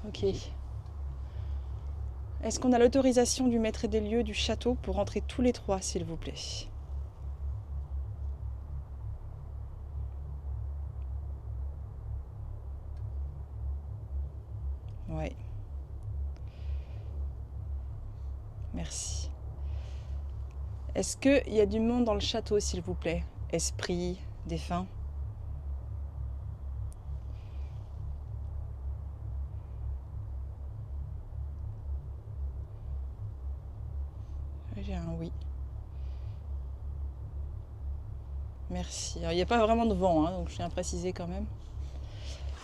Ok. Est-ce qu'on a l'autorisation du maître des lieux du château pour rentrer tous les trois, s'il vous plaît? Ouais. Merci. Est-ce qu'il y a du monde dans le château, s'il vous plaît? Esprit, défunt? J'ai un oui. Merci. Alors, il n'y a pas vraiment de vent, hein, donc je tiens à préciser quand même.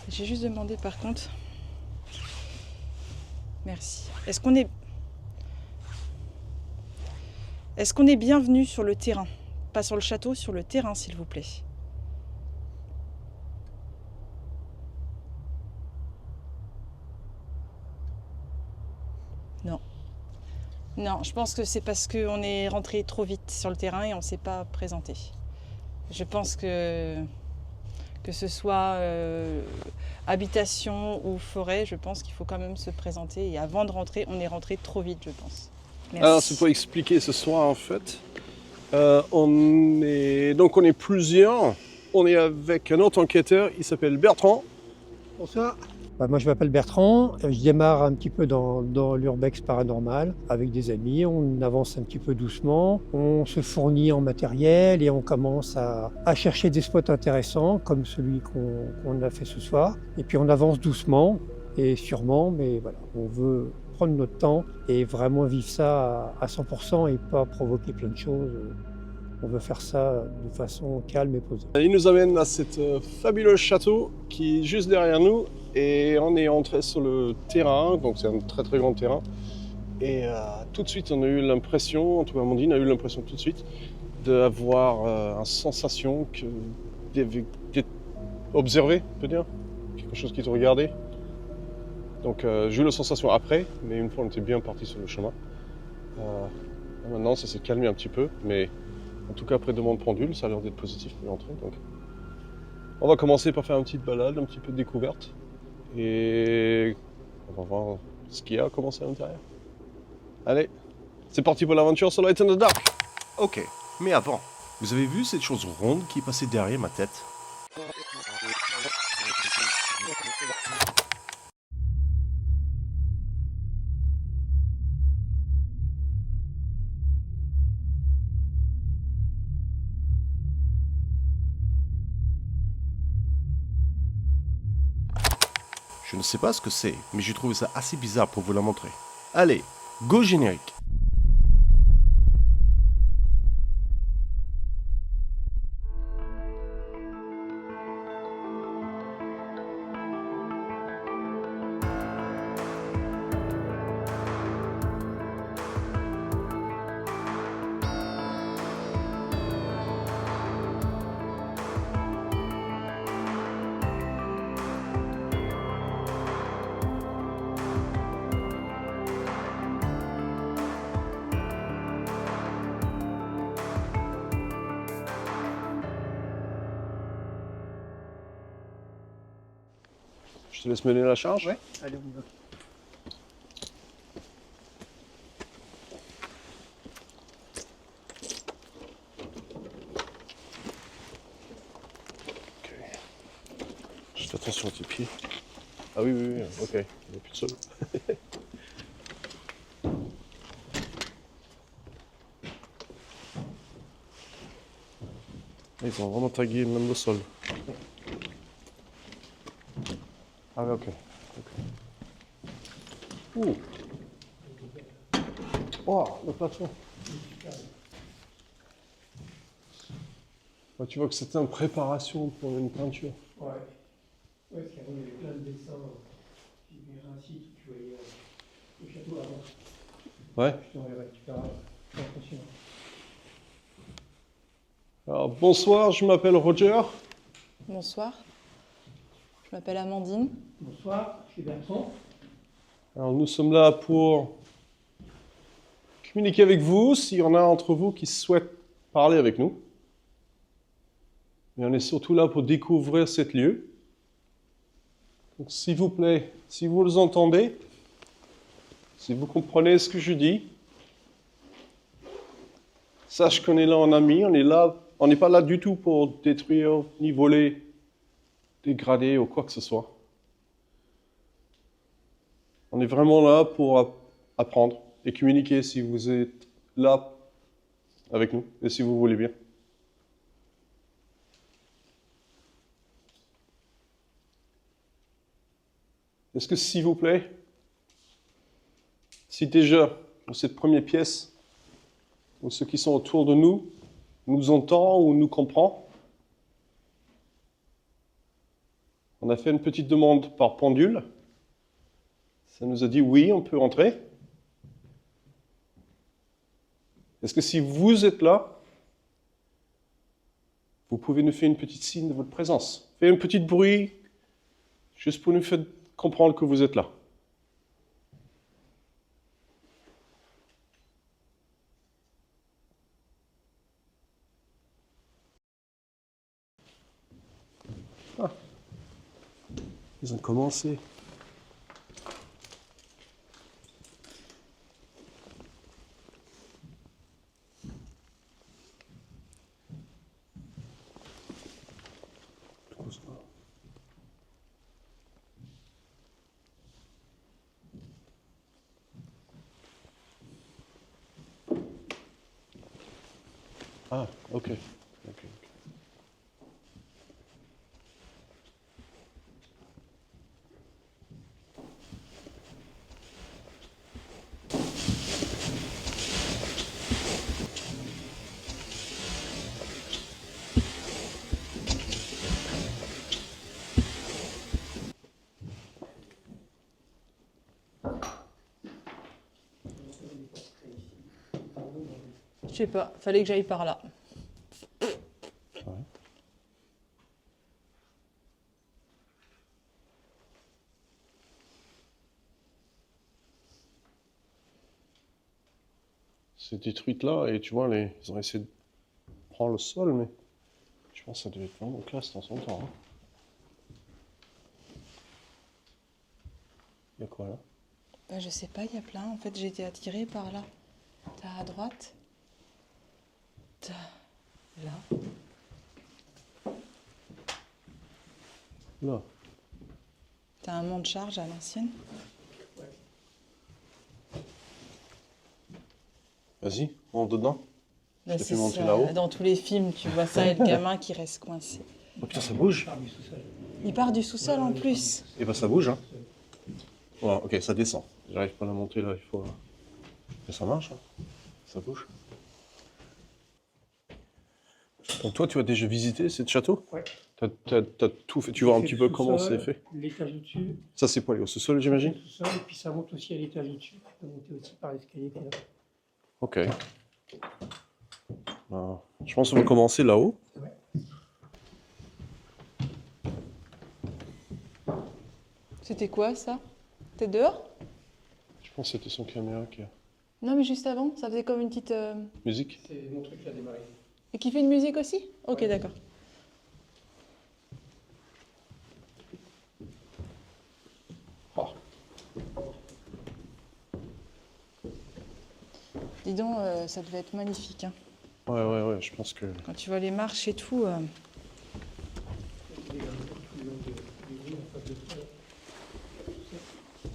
J'ai juste demandé par contre. Merci. Est-ce qu'on est bienvenu sur le terrain? Pas sur le château, sur le terrain, s'il vous plaît. Non. Non, je pense que c'est parce qu'on est rentré trop vite sur le terrain et on ne s'est pas présenté. Je pense que ce soit habitation ou forêt, je pense qu'il faut quand même se présenter. Et avant de rentrer, on est rentré trop vite, je pense. Merci. Alors, c'est pour expliquer ce soir, en fait. On est plusieurs. On est avec un autre enquêteur, il s'appelle Bertrand. Bonsoir. Moi, je m'appelle Bertrand. Je démarre un petit peu dans l'urbex paranormal avec des amis. On avance un petit peu doucement. On se fournit en matériel et on commence à chercher des spots intéressants comme celui qu'on a fait ce soir. Et puis, on avance doucement et sûrement, mais voilà, on veut prendre notre temps et vraiment vivre ça à 100% et pas provoquer plein de choses. On veut faire ça de façon calme et posée. Il nous amène à cet fabuleux château qui est juste derrière nous. Et on est entré sur le terrain, donc c'est un très très grand terrain. Et tout de suite, on a eu l'impression, en tout cas Amandine a eu l'impression tout de suite, d'avoir une sensation d'être observé, on peut dire. Quelque chose qui te regardait. Donc j'ai eu la sensation après, mais une fois on était bien parti sur le chemin. Maintenant ça s'est calmé un petit peu, mais en tout cas après demande pendule, ça a l'air d'être positif pour l'entrée. Donc on va commencer par faire une petite balade, un petit peu de découverte. Et on va voir ce qu'il y a commencé à l'intérieur. Allez, c'est parti pour l'aventure sur Light in the Dark. Ok, mais avant, vous avez vu cette chose ronde qui est passée derrière ma tête? Je ne sais pas ce que c'est, mais j'ai trouvé ça assez bizarre pour vous la montrer. Allez, go générique! Je te laisse mener la charge. Ouais, allez, on va. Ok. Juste attention à tes pieds. Ah oui, oui, oui, ok. Il n'y a plus de sol. Ils ont vraiment tagué même le sol. Ah oui, ok. Ouh. Oh, le plafond. Bah, tu vois que c'était en préparation pour une peinture. Ouais. Ouais, parce qu'avant, il y avait plein de dessins. J'ai vu un site où tu voyais le château avant. Ouais. Ouais, tu verras. C'est impressionnant. Alors, bonsoir, je m'appelle Roger. Bonsoir. Je m'appelle Amandine. Bonsoir, je suis Bertrand. Alors, nous sommes là pour communiquer avec vous, s'il y en a entre vous qui souhaitent parler avec nous. Et on est surtout là pour découvrir cet lieu. Donc, s'il vous plaît, si vous les entendez, si vous comprenez ce que je dis, sache qu'on est là en ami, on est là, on n'est pas là du tout pour détruire, ni voler, dégrader ou quoi que ce soit. On est vraiment là pour apprendre et communiquer si vous êtes là avec nous et si vous voulez bien. Est-ce que, s'il vous plaît, si déjà, dans cette première pièce, ou ceux qui sont autour de nous entendent ou nous comprennent, on a fait une petite demande par pendule. Ça nous a dit oui, on peut entrer. Est-ce que si vous êtes là, vous pouvez nous faire une petite signe de votre présence? Faites un petit bruit, juste pour nous faire comprendre que vous êtes là. Ah, ils ont commencé. Ah, ok. Ok. Je sais pas, fallait que j'aille par là. Ouais. C'est détruite là, et tu vois, ils ont essayé de prendre le sol, mais je pense que ça devait être vraiment classe dans son temps. Hein. Il y a quoi là? Bah, je sais pas, il y a plein. En fait, j'ai été attirée par là. T'as à droite. T'as là. Là. T'as un mont de charge à l'ancienne. Vas-y, monte dedans. Bah, Je te c'est fais monter ça. là-haut. Dans tous les films, tu vois ça et le gamin qui reste coincé. Oh putain, ça bouge. Il part du sous-sol en plus. Et bah ça bouge, hein. Ouais, ok, ça descend. J'arrive pas à la monter là, il faut... Mais ça marche, hein. Ça bouge. Donc toi, tu as déjà visité ce château? Ouais. T'as tout fait, tu vois un petit peu comment c'est fait? L'étage au-dessus, Ça, c'est pour aller au sous-sol, j'imagine? le sous-sol, et puis ça monte aussi à l'étage au-dessus. Ça peut monter aussi par l'escalier qui est là. Ok. Je pense qu'on va commencer là-haut. Ouais. C'était quoi ça? T'es dehors? Je pense que c'était son caméra qui a... Non, mais juste avant, ça faisait comme une petite. Musique? C'est mon truc qui a démarré. Et qui fait une musique aussi? Ok, Ouais. d'accord. Oh. Dis donc, ça devait être magnifique. Hein. Ouais, je pense que... Quand tu vois les marches et tout.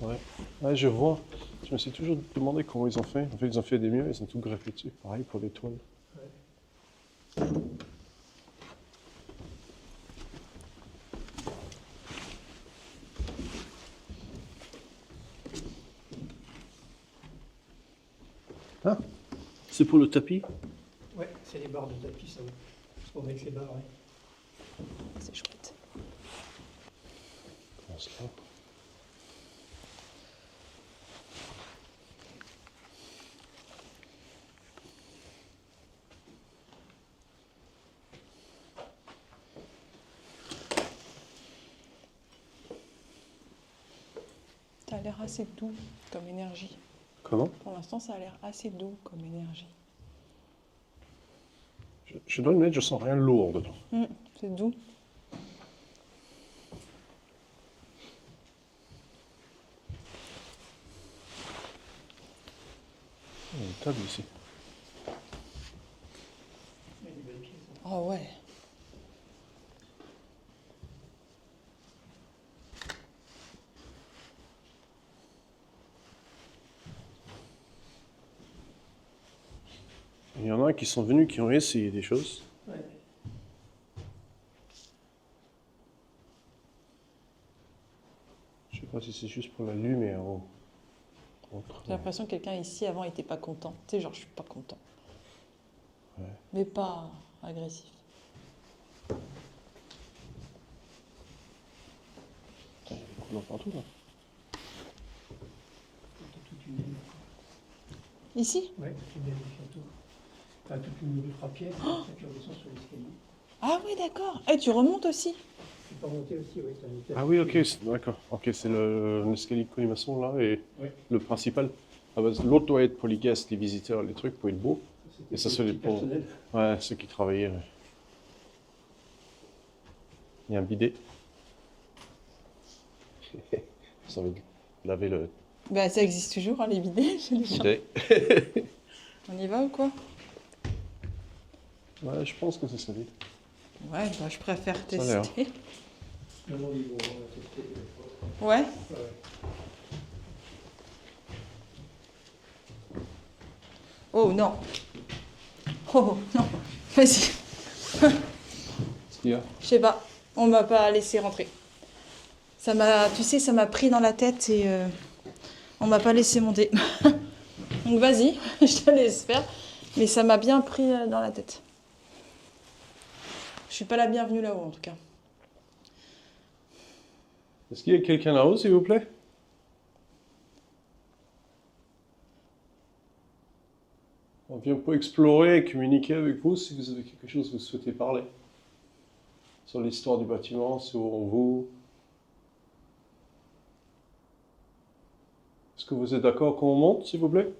Ouais, je vois. Je me suis toujours demandé comment ils ont fait. En fait, ils ont fait des murs, ils ont tout greffé dessus. Pareil pour les toiles. Ah, c'est pour le tapis? Ouais, c'est les barres de tapis, ça. Pour mettre les barres, ouais. C'est chouette. Comment cela? Ça a l'air assez doux comme énergie. Comment? Pour l'instant, ça a l'air assez doux comme énergie. Je dois admettre, je sens rien lourd dedans. C'est doux. table ici. Oh ouais. Il y en a qui sont venus, qui ont essayé des choses. Ouais. Je sais pas si c'est juste pour la lumière ou autre. J'ai l'impression que quelqu'un ici avant était pas content. Tu sais, genre je suis pas content. Ouais. Mais pas agressif. Putain, il y a des couleurs partout là. Toute une ligne. Ici? Ouais, toute une ligne surtout. Enfin, toute une ligne de 3 pièces, ça tu redescends sur l'escalier. Ah oui, d'accord. Et tu remontes aussi? Tu peux remonter aussi, oui. T'as un étage. Ah oui, ok, d'accord. Ok, c'est l'escalier de colimaçon là et Ouais. le principal. Ah bah, l'autre doit être pour les guests, les visiteurs, les trucs, pour être beau. C'était Et ça, pour c'est le les petit pour personnel. ouais, ceux qui travaillaient. Ouais. Il y a un bidet. Ça veut laver le Bah ça existe toujours, hein, les bidets chez les gens. bidet. On y va ou quoi? Ouais, je pense que c'est solide. Ouais, bah je préfère Ça a l'air. tester. Non, non, ils vont tester. Ouais. Ouais. Oh non. Oh non. Vas-y. Qu'est-ce qu'il y a? Je sais pas. On m'a pas laissé rentrer. Ça m'a, tu sais, ça m'a pris dans la tête et on m'a pas laissé monter. Donc vas-y, je te laisse faire. Mais ça m'a bien pris dans la tête. Je suis pas la bienvenue là-haut en tout cas. Est-ce qu'il y a quelqu'un là-haut, s'il vous plaît? On vient pour explorer et communiquer avec vous si vous avez quelque chose que vous souhaitez parler. Sur l'histoire du bâtiment, sur vous. Est-ce que vous êtes d'accord qu'on monte, s'il vous plaît?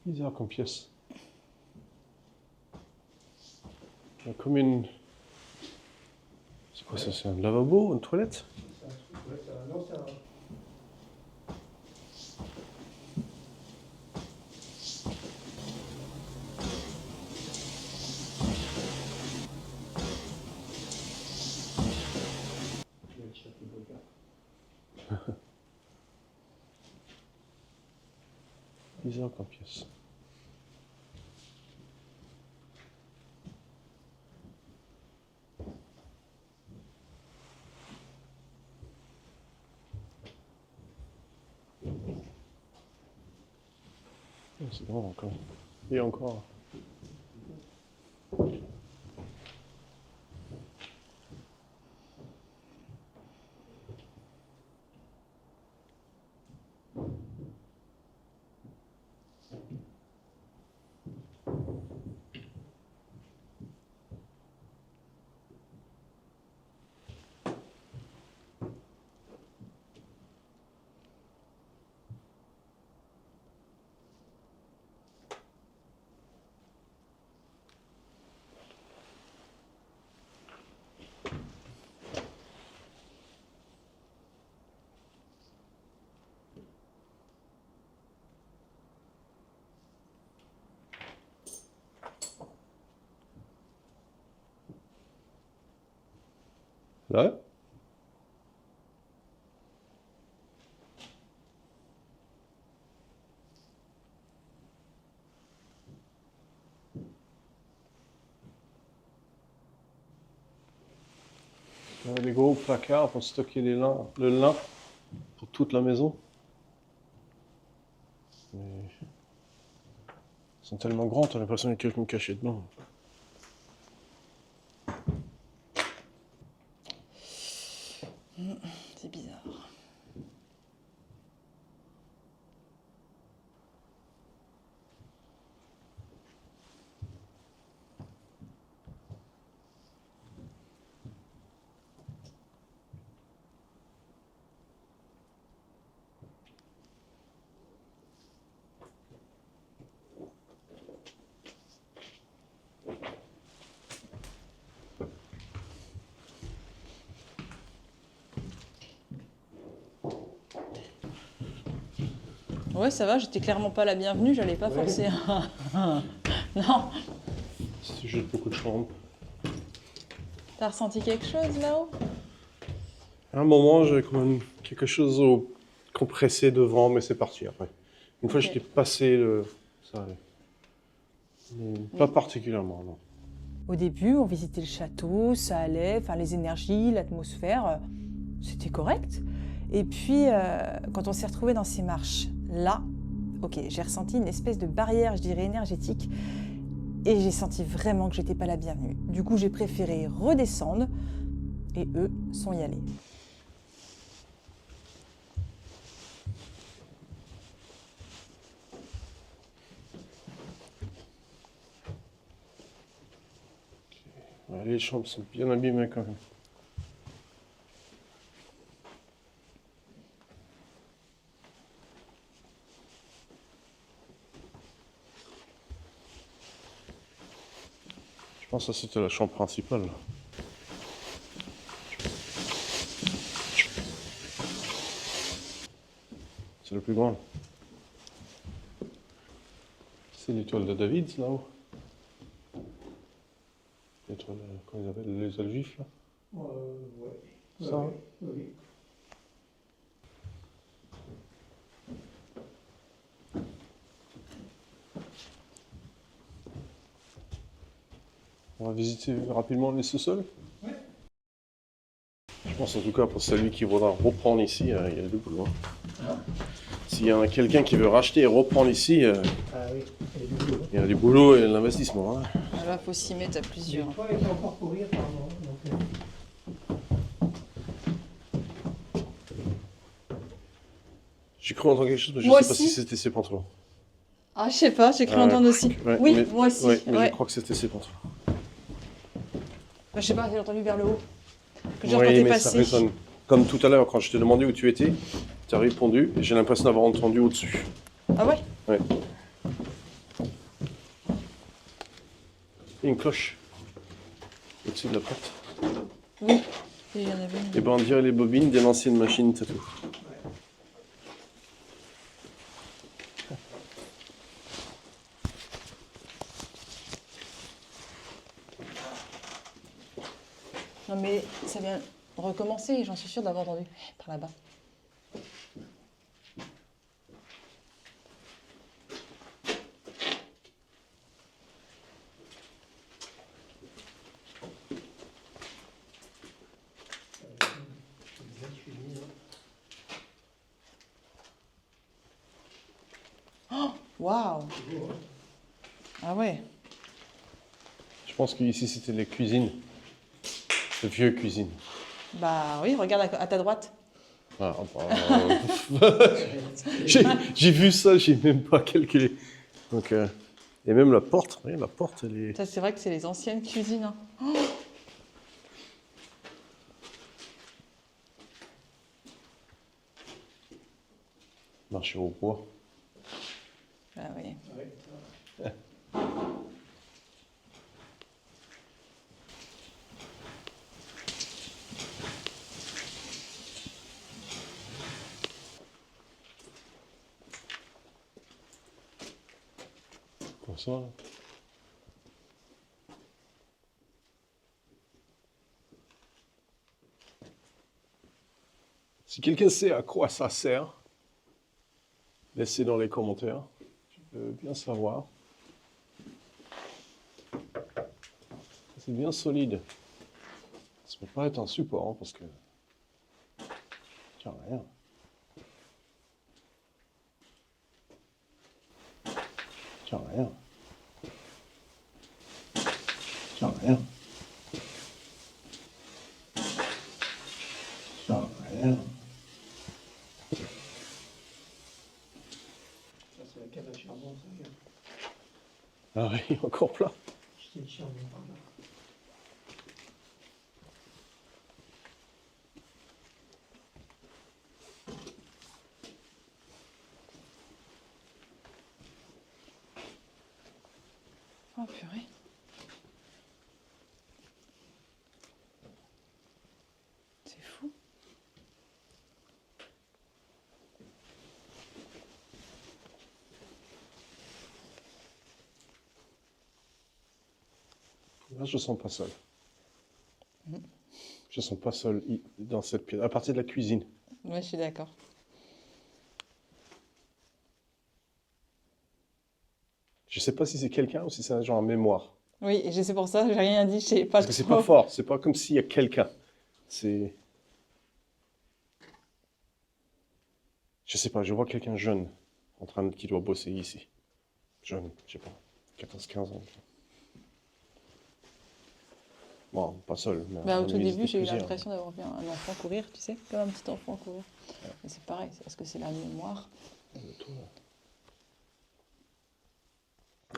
Bizarre comme pièce. Il y a comme une... C'est quoi ça? C'est un lavabo, une toilette? C'est un truc, ouais, non, c'est un... Il y a le chef de Boca. Bizarre comme pièce. Oh, c'est grand encore. Et encore. Là? Il y a des gros placards pour stocker le lin pour toute la maison. Mais ils sont tellement grands, t'as l'impression qu'il y a quelqu'un caché dedans. Ouais, ça va, j'étais clairement pas la bienvenue, j'allais pas forcer. Non. C'est juste beaucoup de chambres. T'as ressenti quelque chose là-haut? À un moment, j'avais quand même quelque chose au compressé devant, mais c'est parti après. Une fois que Ok. j'étais passé, ça allait. Mais pas particulièrement, non. Au début, on visitait le château, ça allait, enfin les énergies, l'atmosphère, c'était correct. Et puis, quand on s'est retrouvé dans ces marches là, ok, j'ai ressenti une espèce de barrière, je dirais énergétique, et j'ai senti vraiment que j'étais pas la bienvenue. Du coup, j'ai préféré redescendre, et eux sont y allés. Ouais, les chambres sont bien abîmées quand même. Je pense que ça, c'était la chambre principale. Là. C'est le plus grand. C'est l'étoile de David, là-haut. L'étoile, comment ils appellent, l'étoile juive, là. Ouais. Ça, hein. Oui. On va visiter rapidement les sous-sols. Ouais. Je pense en tout cas pour celui qui voudra reprendre ici, il y a du boulot. Hein. S'il y a quelqu'un qui veut racheter et reprendre ici, Ah oui, il y a du boulot. il y a du boulot et de l'investissement. Hein. Ah là, faut s'y mettre à plusieurs. Le toit est encore pourri apparemment. Donc, J'ai cru entendre quelque chose, mais je ne Moi sais pas aussi. si c'était ses pantalons. Ah, je sais pas, j'ai cru entendre aussi. Ouais, Oui, mais- moi aussi. ouais, mais ouais. je crois que c'était ses pantalons. Bah, je sais pas, j'ai entendu vers le haut. Que genre quand Oui, t'es mais ça passé. résonne. Comme tout à l'heure, quand je t'ai demandé où tu étais, tu as répondu et j'ai l'impression d'avoir entendu au-dessus. Ah ouais? Ouais. Et une cloche au-dessus de la porte. Oui. Il y en avait une. Et ben on dirait les bobines d'une ancienne machine tatou. Non mais ça vient recommencer, j'en suis sûre d'avoir entendu. Par là-bas. Oh, waouh! Ah ouais. Je pense qu'ici c'était les cuisines. Les vieux cuisines. Bah oui, regarde à ta droite. Ah, j'ai vu ça, j'ai même pas calculé. Donc, et même la porte, oui, la porte elle est. Ça, c'est vrai que c'est les anciennes cuisines. Hein. Oh, Marché au bois. bah oui. Comme ça. Là. Si quelqu'un sait à quoi ça sert, laissez dans les commentaires. Je veux bien savoir. C'est bien solide. Ça peut pas être un support hein, parce que. Tiens, rien. Tiens, rien. Tiens, rien. Tiens, rien. ça, c'est la cave à charbon, ça vient. Ah oui, encore plein. C'est le charbon par là. Oh purée. C'est fou. Là, je ne sens pas seul. Je ne sens pas seul dans cette pièce, à partir de la cuisine. Ouais, je suis d'accord. Je ne sais pas si c'est quelqu'un ou si c'est un genre en mémoire. Oui, et c'est pour ça, j'ai rien dit, je sais pas Parce que c'est pas fort, c'est pas comme s'il y a quelqu'un. C'est... Je sais pas, je vois quelqu'un jeune qui doit bosser ici. Jeune, je sais pas, 14-15 ans. Bon, pas seul. Mais Bah, à au mon tout avis, début, c'était j'ai eu plusieurs. l'impression d'avoir vu un enfant courir, tu sais, comme un petit enfant courir. Et c'est pareil, est-ce que c'est la mémoire?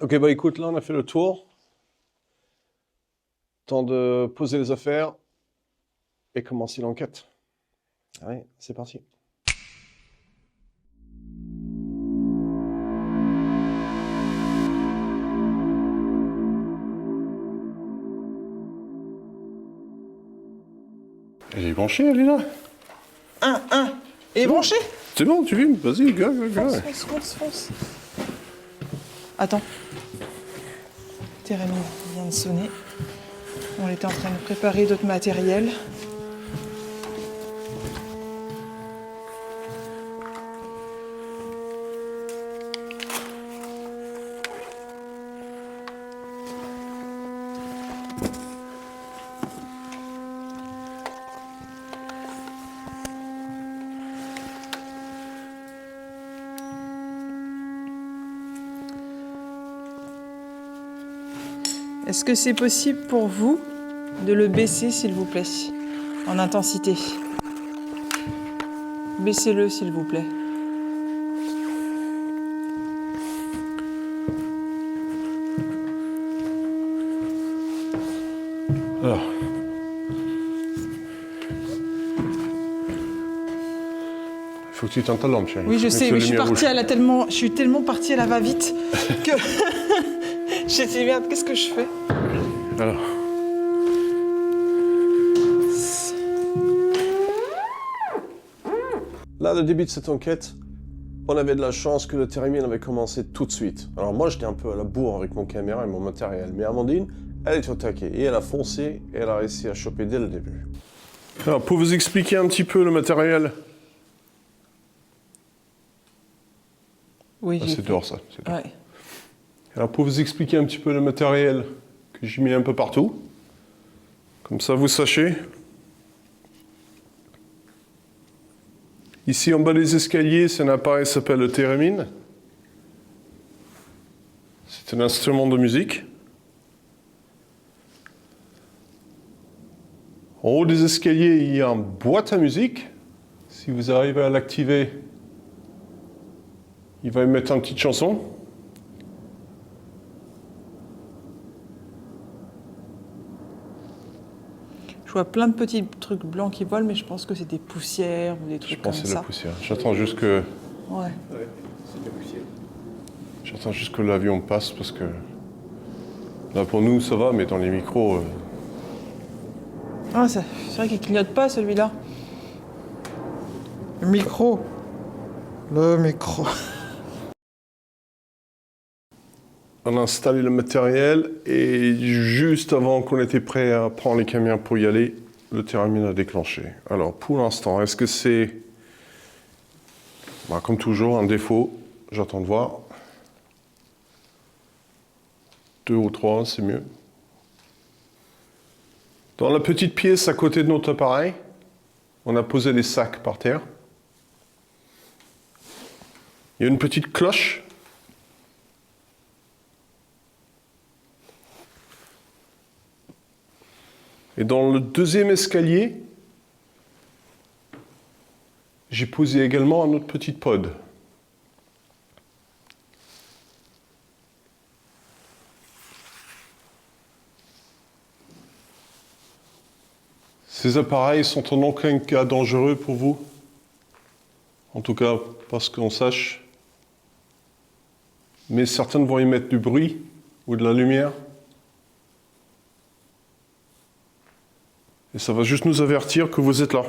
Ok, bah écoute, là on a fait le tour. Temps de poser les affaires et commencer l'enquête. Allez, c'est parti. Elle est branchée, elle est là. Et branché? C'est bon, tu filmes, vas-y, go. Fonce. Attends. Térémie vient de sonner. On était en train de préparer d'autres matériels. Est-ce que c'est possible pour vous de le baisser, s'il vous plaît, en intensité? Baissez-le, s'il vous plaît. Alors. Faut que tu tentes ta lampe, chérie. Oui, je sais, Mets mais sur lumière je suis tellement partie à la va-vite que j'ai dit merde, qu'est-ce que je fais? rouge. Alors. Là, le début de cette enquête, on avait de la chance que le térémine avait commencé tout de suite. Alors moi, j'étais un peu à la bourre avec mon caméra et mon matériel. Mais Amandine, elle est au taquet. Et elle a foncé et elle a réussi à choper dès le début. Alors, pour vous expliquer un petit peu le matériel... Oui, Ah, c'est dehors, ça. C'est dehors. Ouais. Alors, pour vous expliquer un petit peu le matériel que j'ai mis un peu partout, comme ça vous sachez. Ici, en bas des escaliers, c'est un appareil qui s'appelle le térémine. C'est un instrument de musique. En haut des escaliers, il y a une boîte à musique. Si vous arrivez à l'activer, il va émettre une petite chanson. Je vois plein de petits trucs blancs qui volent, mais je pense que c'est des poussières ou des Je trucs pense comme que c'est ça. la poussière. J'attends juste que... Ouais. J'attends juste que l'avion passe parce que... Là, pour nous, ça va, mais dans les micros... Ah, c'est vrai qu'il clignote pas, celui-là. Le micro. On a installé le matériel et juste avant qu'on était prêt à prendre les camions pour y aller, le térémine a déclenché. Alors, pour l'instant, est-ce que c'est... Bah, comme toujours, un défaut. J'attends de voir. 2 ou 3, c'est mieux. Dans la petite pièce à côté de notre appareil, on a posé des sacs par terre. Il y a une petite cloche. Et dans le deuxième escalier, j'ai posé également un autre petit pod. Ces appareils sont en aucun cas dangereux pour vous. En tout cas, parce qu'on sache. Mais certaines vont émettre du bruit ou de la lumière. Et ça va juste nous avertir que vous êtes là.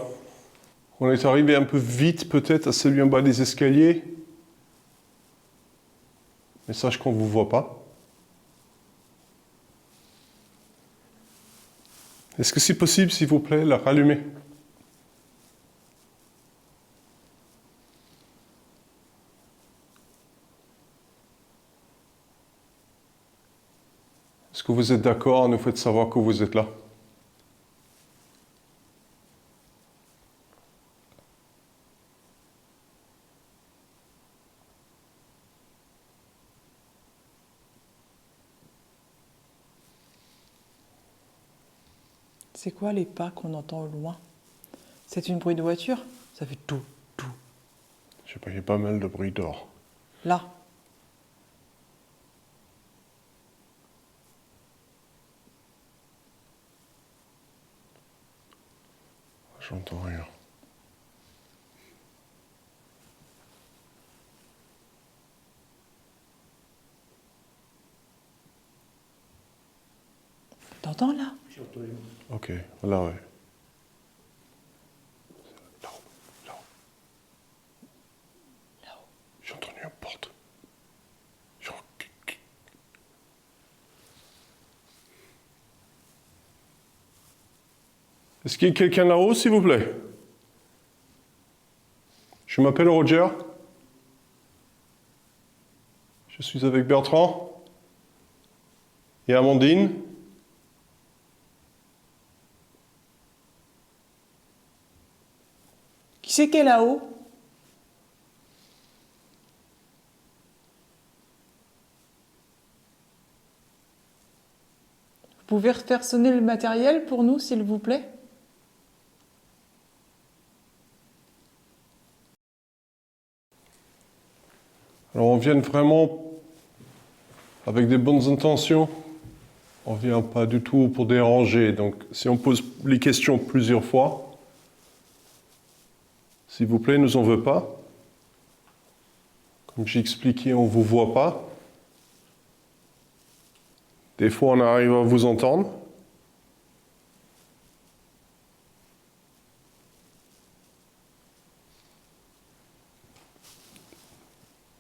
On est arrivé un peu vite peut-être à celui en bas des escaliers. Mais sache qu'on ne vous voit pas. Est-ce que c'est possible, s'il vous plaît, la rallumer? Est-ce que vous êtes d'accord à nous faire savoir que vous êtes là? C'est quoi les pas qu'on entend au loin? C'est une bruit de voiture? Ça fait tout. Je sais pas, il y a pas mal de bruit dehors. Là. J'entends rien. T'entends là? Ok, là, ouais. Là-haut, là-haut. Là-haut. J'ai entendu une porte. Genre... Est-ce qu'il y a quelqu'un là-haut, s'il vous plaît? Je m'appelle Roger. Je suis avec Bertrand et Amandine. Qui c'est qui est là-haut? Vous pouvez refaire sonner le matériel pour nous, s'il vous plaît? Alors on vient vraiment avec des bonnes intentions. On vient pas du tout pour déranger. Donc si on pose les questions plusieurs fois, s'il vous plaît, nous en veut pas. Comme j'ai expliqué, on ne vous voit pas. Des fois, on arrive à vous entendre.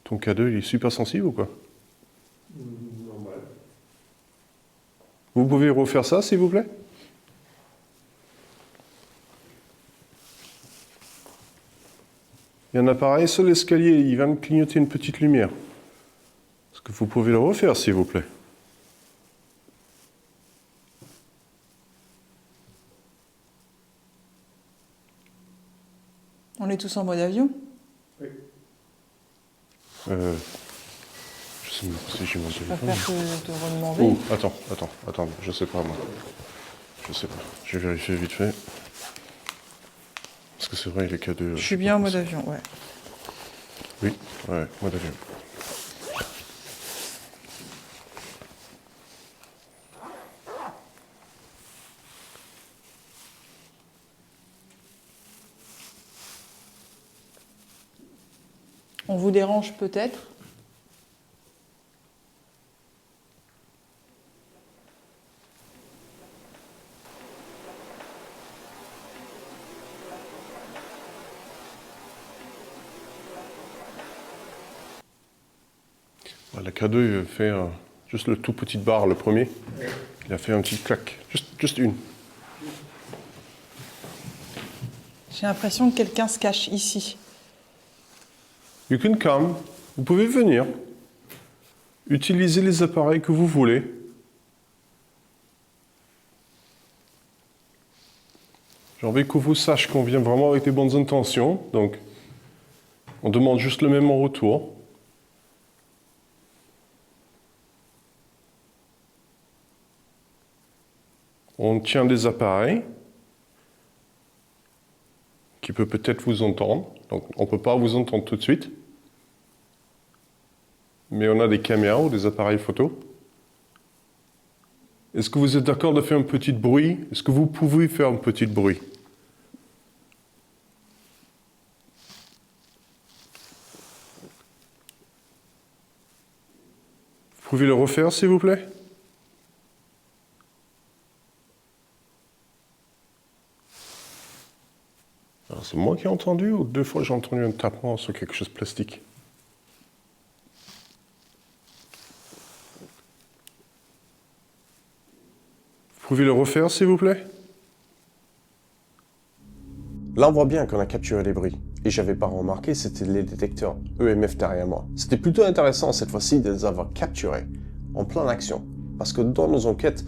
Ton K2, il est super sensible ou quoi? Normal. Vous pouvez refaire ça, s'il vous plaît? Il y a un appareil sur l'escalier, il va me clignoter une petite lumière. Est-ce que vous pouvez le refaire, s'il vous plaît? On est tous en mode avion? Oui. Je sais même pas si j'ai mon Je téléphone. préfère te redemander. Oh, attends, je sais pas moi. Je sais pas. Je vais vérifier vite fait. Parce que c'est vrai, les cas de... Je suis bien en mode avion, ouais. Oui, ouais, mode avion. On vous dérange peut-être? La K2 il fait juste le tout petit bar, le premier. Il a fait un petit clac. Juste une. J'ai l'impression que quelqu'un se cache ici. You can come. Vous pouvez venir. Utilisez les appareils que vous voulez. J'ai envie que vous sachiez qu'on vient vraiment avec des bonnes intentions. Donc, on demande juste le même en retour. On tient des appareils qui peut peut-être vous entendre. Donc, on ne peut pas vous entendre tout de suite. Mais on a des caméras ou des appareils photo. Est-ce que vous êtes d'accord de faire un petit bruit? Est-ce que vous pouvez faire un petit bruit? Vous pouvez le refaire, s'il vous plaît? Alors, c'est moi qui ai entendu ou deux fois j'ai entendu un tapement sur quelque chose de plastique? Vous pouvez le refaire, s'il vous plaît? Là, on voit bien qu'on a capturé les bruits. Et j'avais pas remarqué, c'était les détecteurs EMF derrière moi. C'était plutôt intéressant cette fois-ci de les avoir capturés en pleine action. Parce que dans nos enquêtes,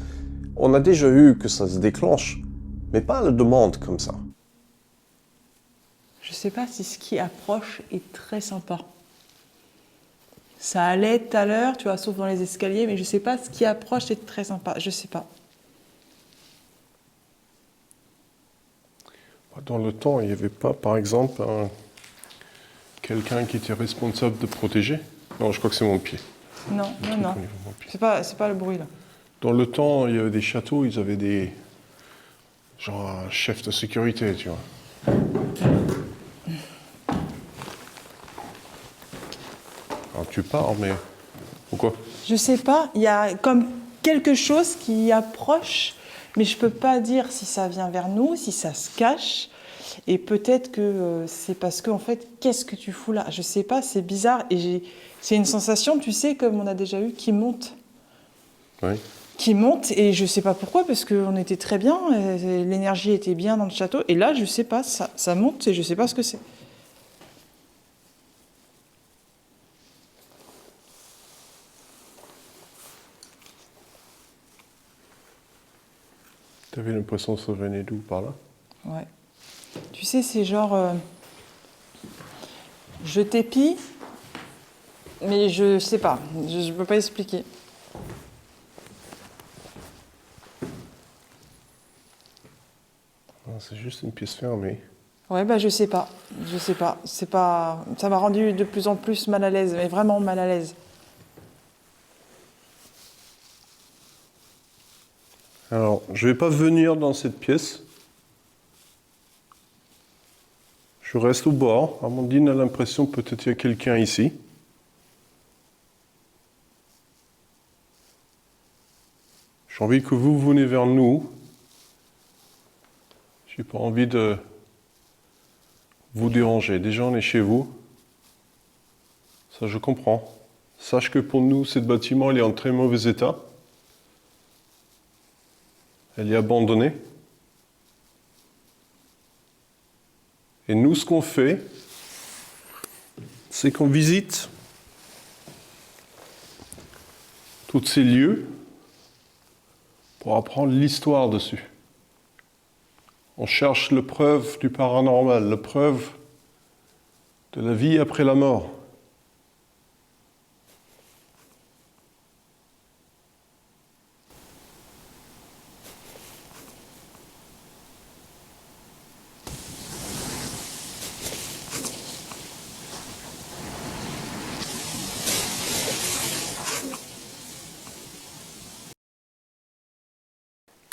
on a déjà eu que ça se déclenche, mais pas à la demande comme ça. Je sais pas si ce qui approche est très sympa. Ça allait tout à l'heure, tu vois, sauf dans les escaliers, mais je sais pas, ce qui approche est très sympa. Je sais pas. Dans le temps, il n'y avait pas, par exemple, quelqu'un qui était responsable de protéger? Non, je crois que c'est mon pied. Non. C'est pas le bruit là. Dans le temps, il y avait des châteaux, ils avaient des... genre un chef de sécurité, tu vois. Alors tu pars, mais... Pourquoi? Je sais pas, il y a comme quelque chose qui approche, mais je peux pas dire si ça vient vers nous, si ça se cache. Et peut-être que c'est parce que, en fait, qu'est-ce que tu fous là? Je sais pas, c'est bizarre. Et c'est une sensation, tu sais, comme on a déjà eu, qui monte. Oui. Qui monte, et je sais pas pourquoi, parce qu'on était très bien, l'énergie était bien dans le château. Et là, je sais pas, ça monte et je sais pas ce que c'est. T'avais l'impression que ça venait d'où, par là? Ouais. Tu sais, c'est genre... je t'épie, mais je sais pas. Je peux pas expliquer. Non, c'est juste une pièce fermée. Ouais, bah je sais pas. Je sais pas. C'est pas... Ça m'a rendu de plus en plus mal à l'aise, mais vraiment mal à l'aise. Alors, je vais pas venir dans cette pièce. Je reste au bord. Amandine a l'impression que peut-être il y a quelqu'un ici. J'ai envie que vous venez vers nous. J'ai pas envie de vous déranger. Déjà, on est chez vous. Ça, je comprends. Sache que pour nous, ce bâtiment, il est en très mauvais état. Elle est abandonnée. Et nous, ce qu'on fait, c'est qu'on visite tous ces lieux pour apprendre l'histoire dessus. On cherche la preuve du paranormal, la preuve de la vie après la mort.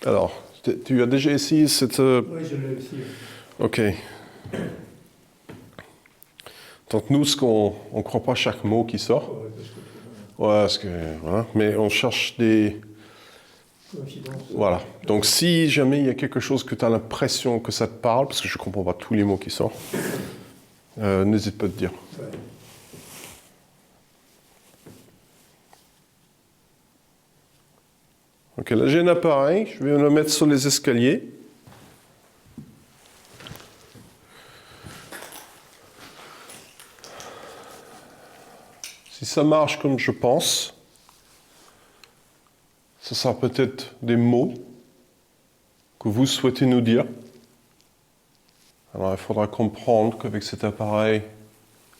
Alors, tu as déjà essayé cette... Oui, je l'ai aussi. Ok. Donc nous, on ne croit pas chaque mot qui sort. Ouais, parce que, voilà. Mais on cherche des... Coïncidence. Voilà. Donc si jamais il y a quelque chose que tu as l'impression que ça te parle, parce que je ne comprends pas tous les mots qui sortent, n'hésite pas à te dire. Ouais. Ok, là j'ai un appareil, je vais le mettre sur les escaliers. Si ça marche comme je pense, ce sera peut-être des mots que vous souhaitez nous dire. Alors il faudra comprendre qu'avec cet appareil,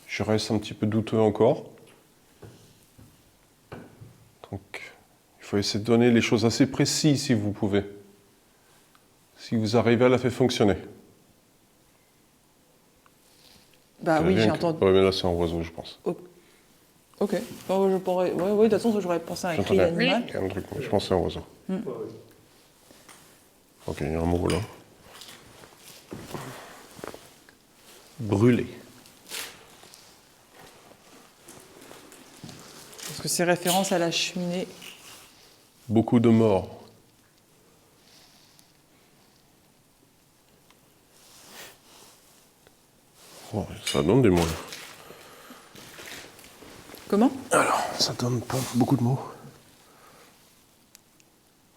je reste un petit peu douteux encore. Donc il faut essayer de donner les choses assez précises si vous pouvez. Si vous arrivez à la faire fonctionner. Bah oui, j'ai entendu. Oui, mais là c'est un oiseau, je pense. Ok. Bon, je pourrais... Oui, de toute façon, j'aurais pensé à un cri J'entendais d'animal. un truc, mais je pense que c'est un oiseau. Ok, il y a un mot là. Brûler. Parce que c'est référence à la cheminée. Beaucoup de morts. Oh, ça donne des mots là. Comment? Alors, ça donne pas beaucoup de mots.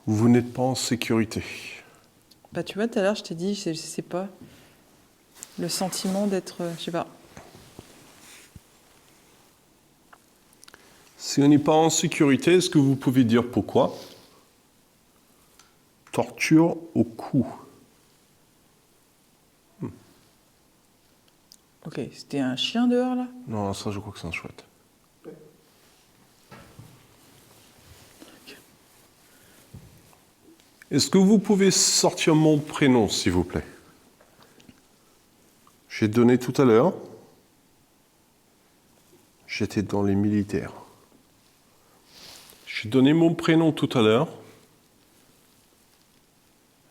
Vous n'êtes pas en sécurité. Bah tu vois, tout à l'heure, je t'ai dit, je sais pas. Le sentiment d'être, je sais pas. Si on n'est pas en sécurité, est-ce que vous pouvez dire pourquoi? Torture au cou. Ok, c'était un chien dehors là? Non, ça je crois que c'est un chouette. Est-ce que vous pouvez sortir mon prénom, s'il vous plaît? J'ai donné tout à l'heure. J'étais dans les militaires. J'ai donné mon prénom tout à l'heure.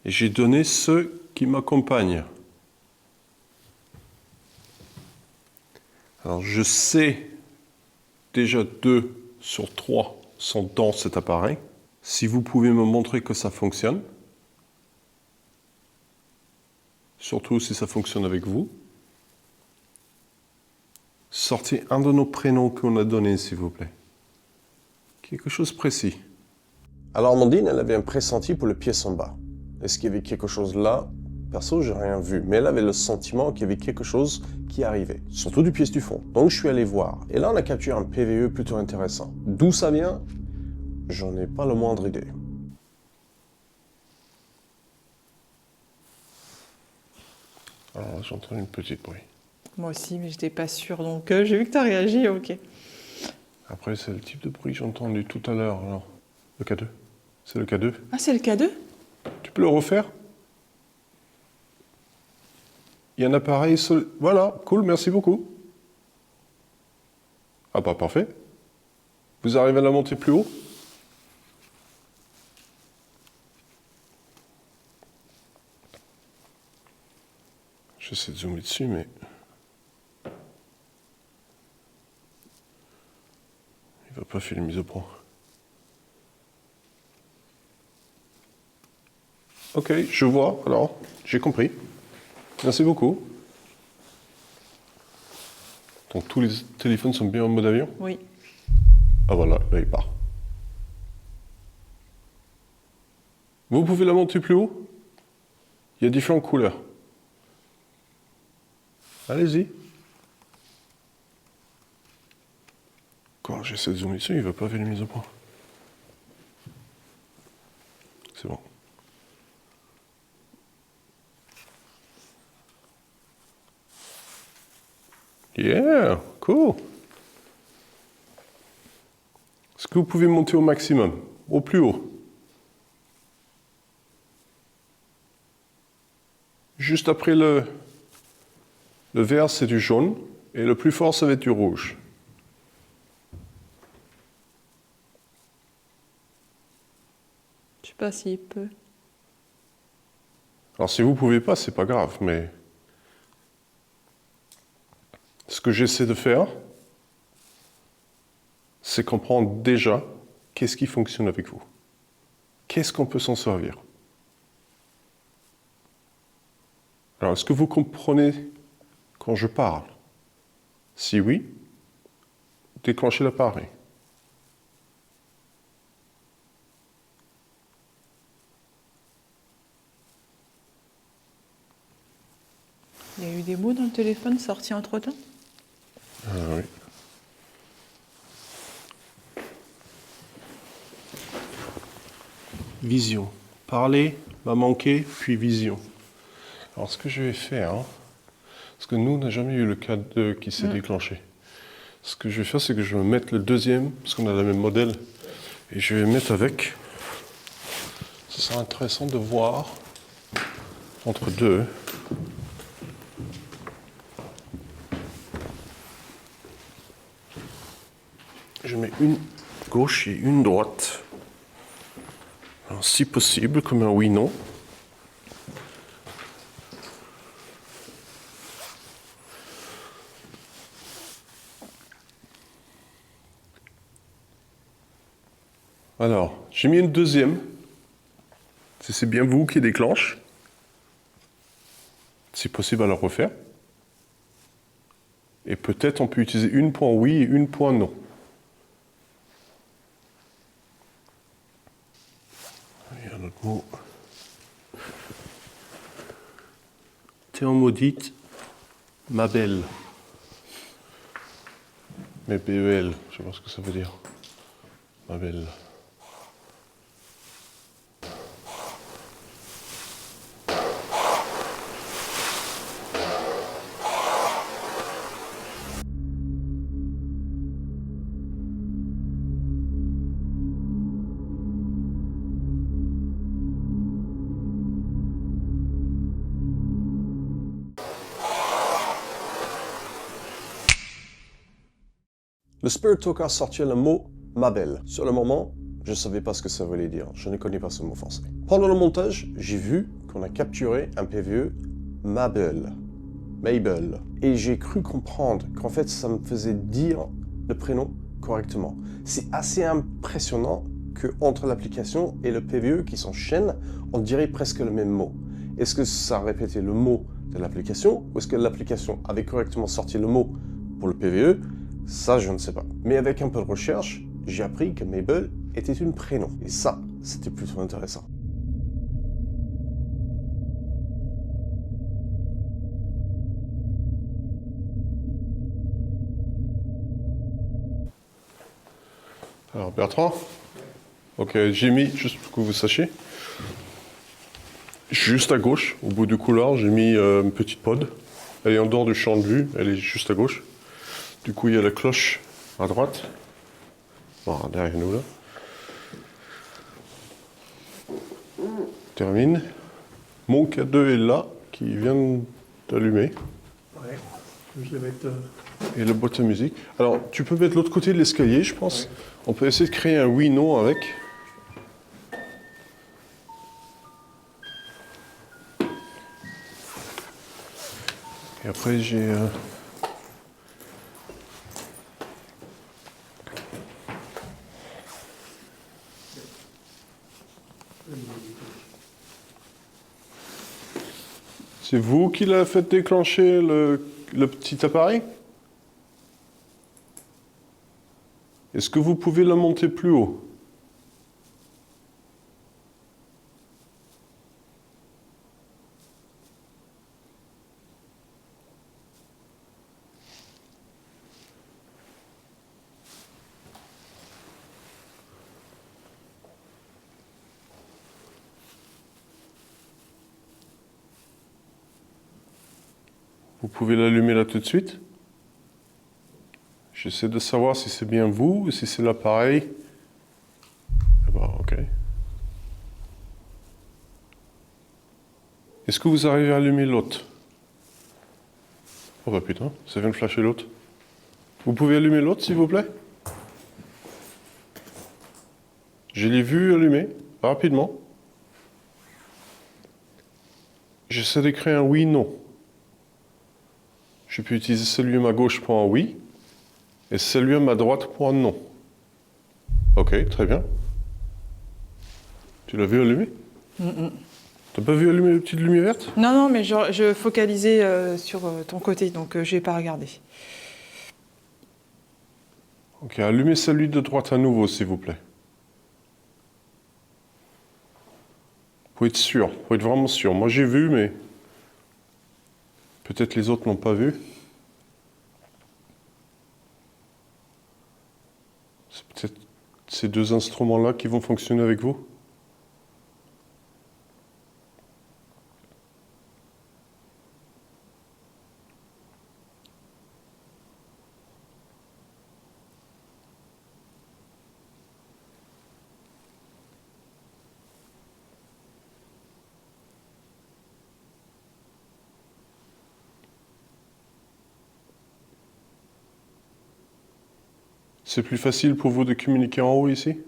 Et j'ai donné ceux qui m'accompagnent. Alors je sais déjà 2 sur 3 sont dans cet appareil. Si vous pouvez me montrer que ça fonctionne, surtout si ça fonctionne avec vous, sortez un de nos prénoms qu'on a donnés, s'il vous plaît. Quelque chose de précis. Alors Amandine, elle avait un pressenti pour le pièce en bas. Est-ce qu'il y avait quelque chose là? Perso, j'ai rien vu, mais elle avait le sentiment qu'il y avait quelque chose qui arrivait, surtout du pièce du fond. Donc je suis allé voir, et là on a capturé un PVE plutôt intéressant. D'où ça vient? J'en ai pas le moindre idée. Alors j'entends une petite bruit. Moi aussi, mais j'étais pas sûre, donc j'ai vu que t'as réagi, ok. Après, c'est le type de bruit que j'ai entendu tout à l'heure. Alors, le K2. C'est le K2. Ah, c'est le K2? Tu peux le refaire? Il y a un appareil seul. Voilà, cool, merci beaucoup. Ah bah parfait. Vous arrivez à la monter plus haut? J'essaie de zoomer dessus, mais... il va pas faire une mise au point. Ok, je vois, alors, j'ai compris. Merci beaucoup. Donc tous les téléphones sont bien en mode avion? Oui. Ah voilà, là il part. Vous pouvez la monter plus haut? Il y a différentes couleurs. Allez-y. Quand j'essaie de zoomer dessus, il ne va pas faire une mise au point. C'est bon. Yeah, cool. Est-ce que vous pouvez monter au maximum, au plus haut? Juste après le vert, c'est du jaune, et le plus fort, ça va être du rouge. Je sais pas s'il peut. Alors si vous pouvez pas, c'est pas grave, mais ce que j'essaie de faire, c'est comprendre déjà qu'est-ce qui fonctionne avec vous. Qu'est-ce qu'on peut s'en servir? Alors, est-ce que vous comprenez quand je parle? Si oui, déclenchez l'appareil. Il y a eu des mots dans le téléphone sortis entre-temps? Ah oui. Vision. Parler m'a manqué, puis vision. Alors, ce que je vais faire, parce que nous, on n'a jamais eu le cas qui s'est déclenché. Ce que je vais faire, c'est que je vais mettre le deuxième, parce qu'on a le même modèle, et je vais mettre avec. Ce sera intéressant de voir entre deux. Je mets une gauche et une droite. Alors, si possible, comme un oui-non. Alors, j'ai mis une deuxième. C'est bien vous qui déclenche. Si possible, à le refaire. Et peut-être on peut utiliser une point oui et une point non. Il y a un autre mot. T'es en maudite. Ma belle. Mais BEL, je sais pas ce que ça veut dire. Ma belle. Le Spirit Talk a sorti le mot « ma belle ». Sur le moment, je ne savais pas ce que ça voulait dire. Je ne connais pas ce mot français. Pendant le montage, j'ai vu qu'on a capturé un PVE « ma belle ». Mabel. Et j'ai cru comprendre qu'en fait, ça me faisait dire le prénom correctement. C'est assez impressionnant qu'entre l'application et le PVE qui s'enchaînent, on dirait presque le même mot. Est-ce que ça répétait le mot de l'application ou est-ce que l'application avait correctement sorti le mot pour le PVE? Ça, je ne sais pas. Mais avec un peu de recherche, j'ai appris que Mabel était une prénom. Et ça, c'était plutôt intéressant. Alors Bertrand, ok, j'ai mis, juste pour que vous sachiez, juste à gauche, au bout du couloir, j'ai mis une petite pod. Elle est en dehors du champ de vue, elle est juste à gauche. Du coup, il y a la cloche à droite. Bon, derrière nous, là. Termine. Mon K2 est là, qui vient d'allumer. Ouais, je vais mettre... Et la boîte à musique. Alors, tu peux mettre l'autre côté de l'escalier, je pense. Ouais. On peut essayer de créer un oui-non avec. Et après, j'ai... C'est vous qui l'avez fait déclencher le petit appareil? Est-ce que vous pouvez la monter plus haut? Vous pouvez l'allumer là tout de suite. J'essaie de savoir si c'est bien vous ou si c'est l'appareil. Ah bah, ok. Est-ce que vous arrivez à allumer l'autre? Oh bah putain, ça vient de flasher l'autre. Vous pouvez allumer l'autre s'il vous plaît? Je l'ai vu allumer, rapidement. J'essaie de créer un oui-non. Je peux utiliser celui à ma gauche pour un oui et celui à ma droite pour un non. Ok, très bien. Tu l'as vu allumer? T'as pas vu allumer la petite lumière verte? Non, non, mais je focalisais sur ton côté, donc je n'ai pas regardé. Ok, allumez celui de droite à nouveau, s'il vous plaît. Pour être sûr, pour être vraiment sûr. Moi j'ai vu, mais peut-être les autres n'ont pas vu. C'est peut-être ces deux instruments-là qui vont fonctionner avec vous. C'est plus facile pour vous de communiquer en haut ici?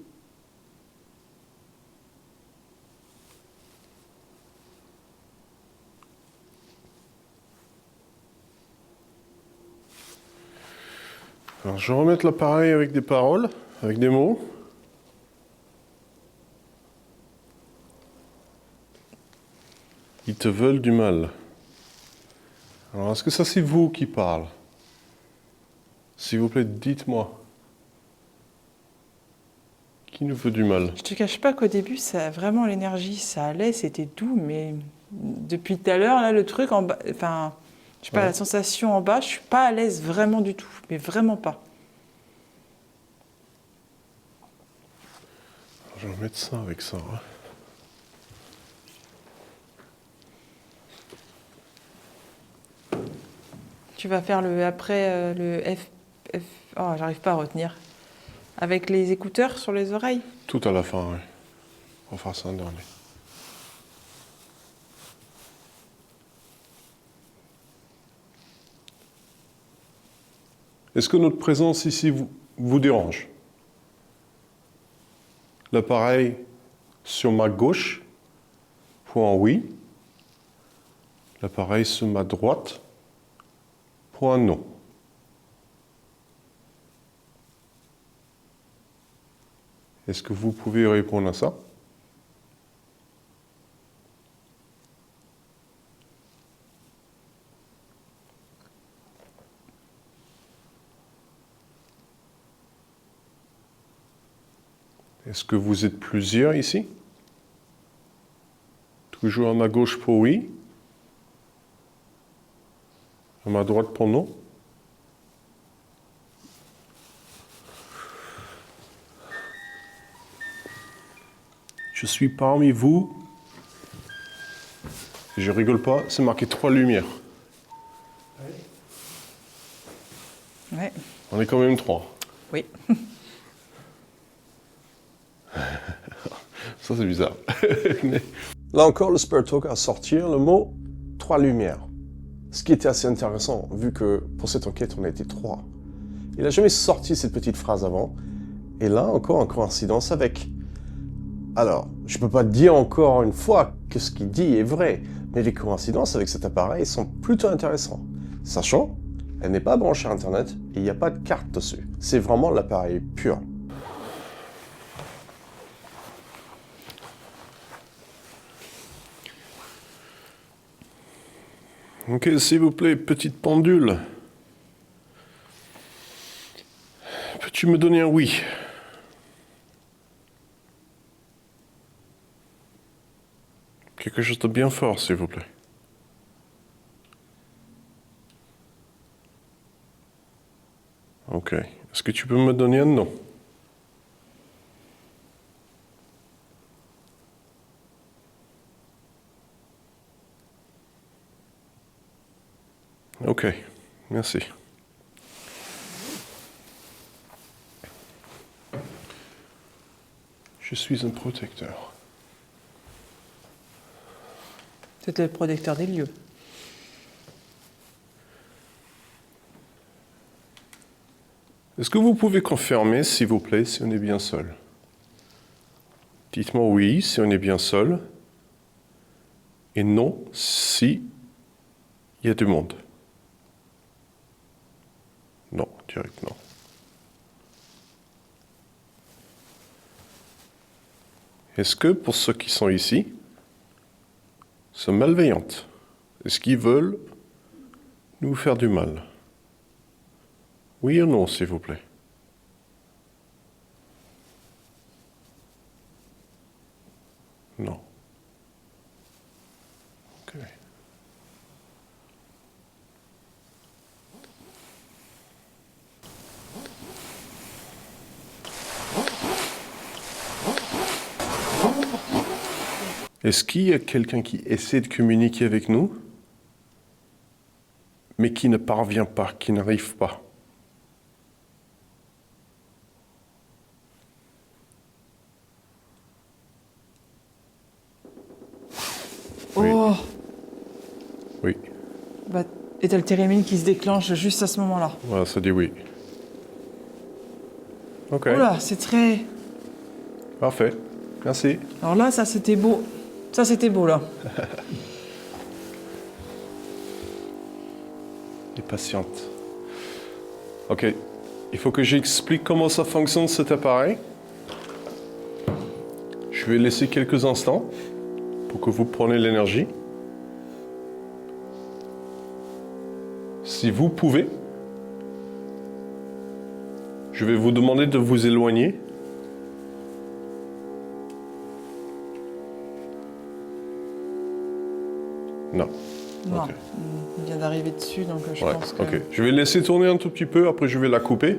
Alors, je vais remettre l'appareil avec des paroles, avec des mots. Ils te veulent du mal. Alors, est-ce que ça c'est vous qui parlez? S'il vous plaît, dites-moi. Qui nous veut du mal? Je te cache pas qu'au début, ça vraiment l'énergie, ça allait, c'était doux, mais depuis tout à l'heure, là, le truc, enfin, Je sais pas, la sensation en bas, je suis pas à l'aise vraiment du tout, mais vraiment pas. Je vais mettre ça avec ça. Hein. Tu vas faire le après le F. Oh, j'arrive pas à retenir. Avec les écouteurs sur les oreilles. Tout à la fin, oui. On va faire ça en dernier. Est-ce que notre présence ici vous dérange? L'appareil sur ma gauche, point oui. L'appareil sur ma droite, point non. Est-ce que vous pouvez répondre à ça? Est-ce que vous êtes plusieurs ici? Toujours à ma gauche pour oui. À ma droite pour non. Je suis parmi vous. Je rigole pas, c'est marqué 3 lumières. Ouais. On est quand même 3. Oui. Ça, c'est bizarre. Là encore, le Spirit Talk a sorti le mot 3 lumières. Ce qui était assez intéressant, vu que pour cette enquête, on a été 3. Il n'a jamais sorti cette petite phrase avant. Et là, encore en coïncidence avec. Alors, je ne peux pas dire encore une fois que ce qu'il dit est vrai, mais les coïncidences avec cet appareil sont plutôt intéressantes. Sachant, elle n'est pas branchée à Internet et il n'y a pas de carte dessus. C'est vraiment l'appareil pur. Ok, s'il vous plaît, petite pendule. Peux-tu me donner un oui? Quelque chose de bien fort, s'il vous plaît. Ok. Est-ce que tu peux me donner un non? Ok. Merci. Je suis un protecteur. C'était le protecteur des lieux. Est-ce que vous pouvez confirmer, s'il vous plaît, si on est bien seul? Dites-moi oui, si on est bien seul. Et non, si il y a du monde. Non, direct non. Est-ce que pour ceux qui sont ici, sont malveillantes? Est-ce qu'ils veulent nous faire du mal? Oui ou non, s'il vous plaît? Non. Ok. Est-ce qu'il y a quelqu'un qui essaie de communiquer avec nous, mais qui ne parvient pas, qui n'arrive pas? Oui. Oh. Oui. Bah, et t'as le térémine qui se déclenche juste à ce moment-là. Voilà, ça dit oui. Ok. Oula, c'est très... Parfait. Merci. Alors là, ça c'était beau. Ça c'était beau là. Et patiente. Ok. Il faut que j'explique comment ça fonctionne cet appareil. Je vais laisser quelques instants pour que vous preniez l'énergie. Si vous pouvez, je vais vous demander de vous éloigner. Non. Non, Ok. il vient d'arriver dessus, donc je Ouais, pense que... ok. Je vais laisser tourner un tout petit peu, après je vais la couper.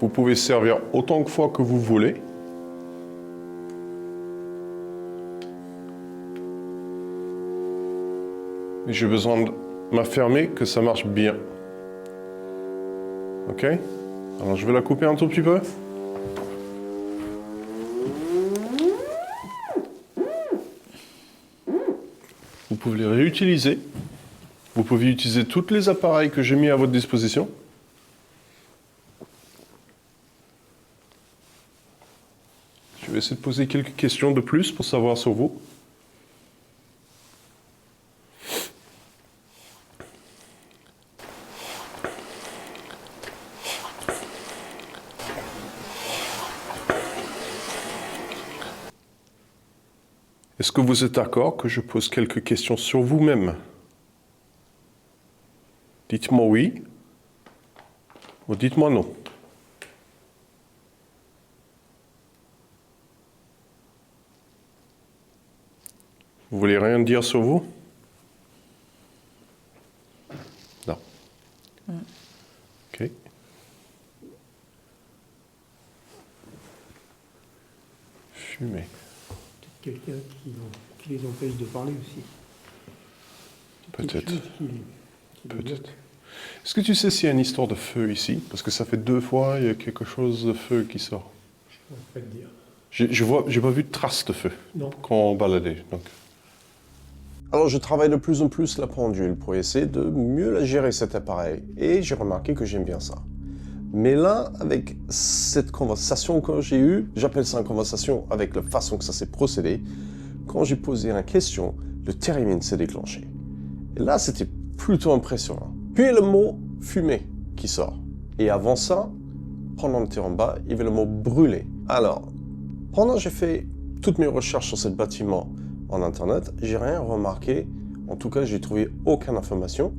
Vous pouvez servir autant de fois que vous voulez. Et j'ai besoin de m'affirmer que ça marche bien. Ok? Alors je vais la couper un tout petit peu. Vous pouvez les réutiliser. Vous pouvez utiliser tous les appareils que j'ai mis à votre disposition. Je vais essayer de poser quelques questions de plus pour savoir sur vous. Est-ce que vous êtes d'accord que je pose quelques questions sur vous-même? Dites-moi oui ou dites-moi non. Vous voulez rien dire sur vous? Non. Ok. Fumer. Quelqu'un qui les empêche de parler aussi. Peut-être. Quelque chose qui les Peut-être. bloque. Est-ce que tu sais s'il y a une histoire de feu ici? Parce que ça fait 2 fois, il y a quelque chose de feu qui sort. Je ne pourrais pas te dire. J'ai pas vu de traces de feu Non. quand on baladait. Donc. Alors je travaille de plus en plus la pendule pour essayer de mieux la gérer cet appareil. Et j'ai remarqué que j'aime bien ça. Mais là, avec cette conversation que j'ai eue, j'appelle ça une conversation avec la façon que ça s'est procédé, quand j'ai posé une question, le thérémine s'est déclenché. Et là, c'était plutôt impressionnant. Puis il y a le mot « fumer » qui sort. Et avant ça, pendant le en bas, il y avait le mot « brûler ». Alors, pendant que j'ai fait toutes mes recherches sur ce bâtiment en Internet, j'ai rien remarqué, en tout cas, j'ai trouvé aucune information,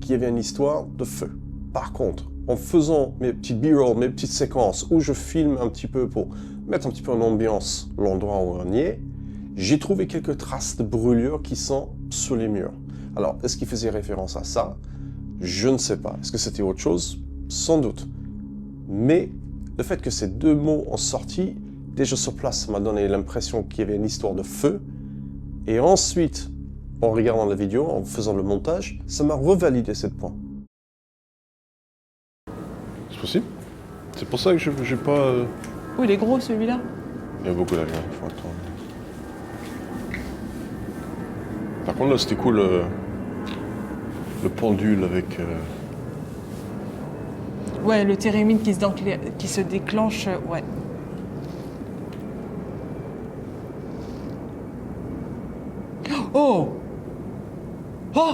qu'il y avait une histoire de feu. Par contre, en faisant mes petits b-roll, mes petites séquences où je filme un petit peu pour mettre un petit peu en ambiance l'endroit où on y est, j'ai trouvé quelques traces de brûlure qui sont sur les murs. Alors, est-ce qu'il faisait référence à ça? Je ne sais pas. Est-ce que c'était autre chose? Sans doute. Mais le fait que ces 2 mots ont sorti, déjà sur place, m'a donné l'impression qu'il y avait une histoire de feu. Et ensuite, en regardant la vidéo, en faisant le montage, ça m'a revalidé ce point. C'est possible? C'est pour ça que j'ai pas... Oh, il est gros celui-là. Il y a beaucoup d'avions, il faut attendre. Par contre, là, c'était cool, le pendule avec... Ouais, le thérémine qui se déclenche, ouais. Oh! Oh!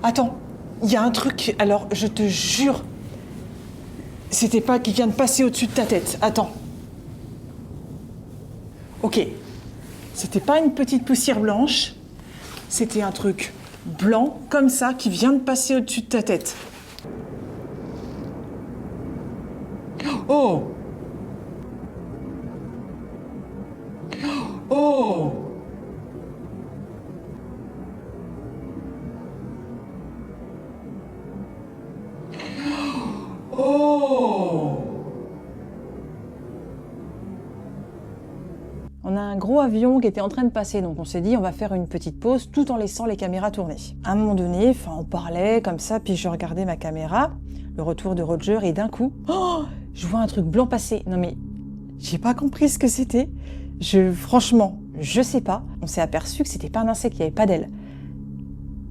Attends, il y a un truc, alors je te jure, c'était pas qui vient de passer au-dessus de ta tête. Attends. Ok. C'était pas une petite poussière blanche, c'était un truc blanc, comme ça, qui vient de passer au-dessus de ta tête. Oh! Oh! Oh! On a un gros avion qui était en train de passer, donc on s'est dit on va faire une petite pause tout en laissant les caméras tourner. À un moment donné, on parlait comme ça, puis je regardais ma caméra, le retour de Roger, et d'un coup, oh, je vois un truc blanc passer. Non mais, j'ai pas compris ce que c'était. Franchement, je sais pas. On s'est aperçu que c'était pas un insecte, il n'y avait pas d'ailes.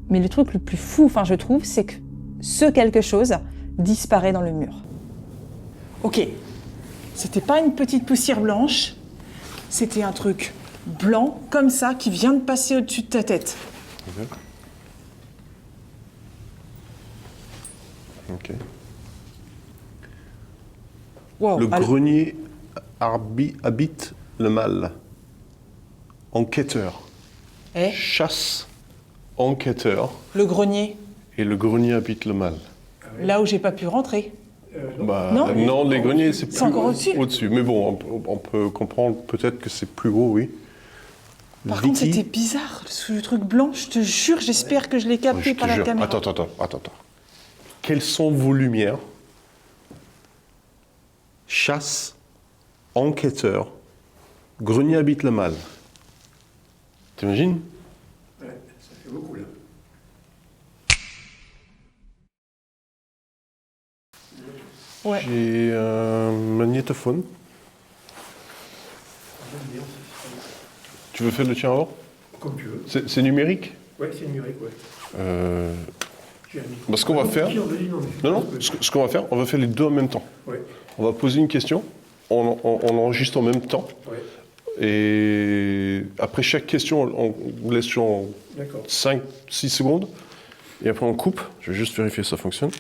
Mais le truc le plus fou, je trouve, c'est que ce quelque chose disparaît dans le mur. Ok, c'était pas une petite poussière blanche, c'était un truc blanc, comme ça, qui vient de passer au-dessus de ta tête. Ok. Wow, Le grenier habite le mal. Enquêteur. Eh, Chasse, enquêteur. le grenier, Et le grenier habite le mal. là où j'ai pas pu rentrer. Non, les greniers, c'est plus encore au-dessus. au-dessus. Mais bon, on peut comprendre peut-être que c'est plus haut, oui. Par contre, Vicky. c'était bizarre, le truc blanc, je te jure, j'espère que je l'ai capté Je te par la jure. caméra. Attends. Quelles sont vos lumières? Chasse, enquêteur, grenier habite le mal. T'imagines? Ouais, ça fait beaucoup là. Ouais. J'ai un magnétophone. Tu veux faire le tien avant? Comme tu veux. C'est numérique? Ouais, c'est numérique, ouais. Ce qu'on va faire... Non, ce qu'on va faire, on va faire les deux en même temps. Ouais. On va poser une question, on enregistre en même temps. Ouais. Et après chaque question, on laisse genre 5-6 secondes. Et après on coupe. Je vais juste vérifier que ça fonctionne.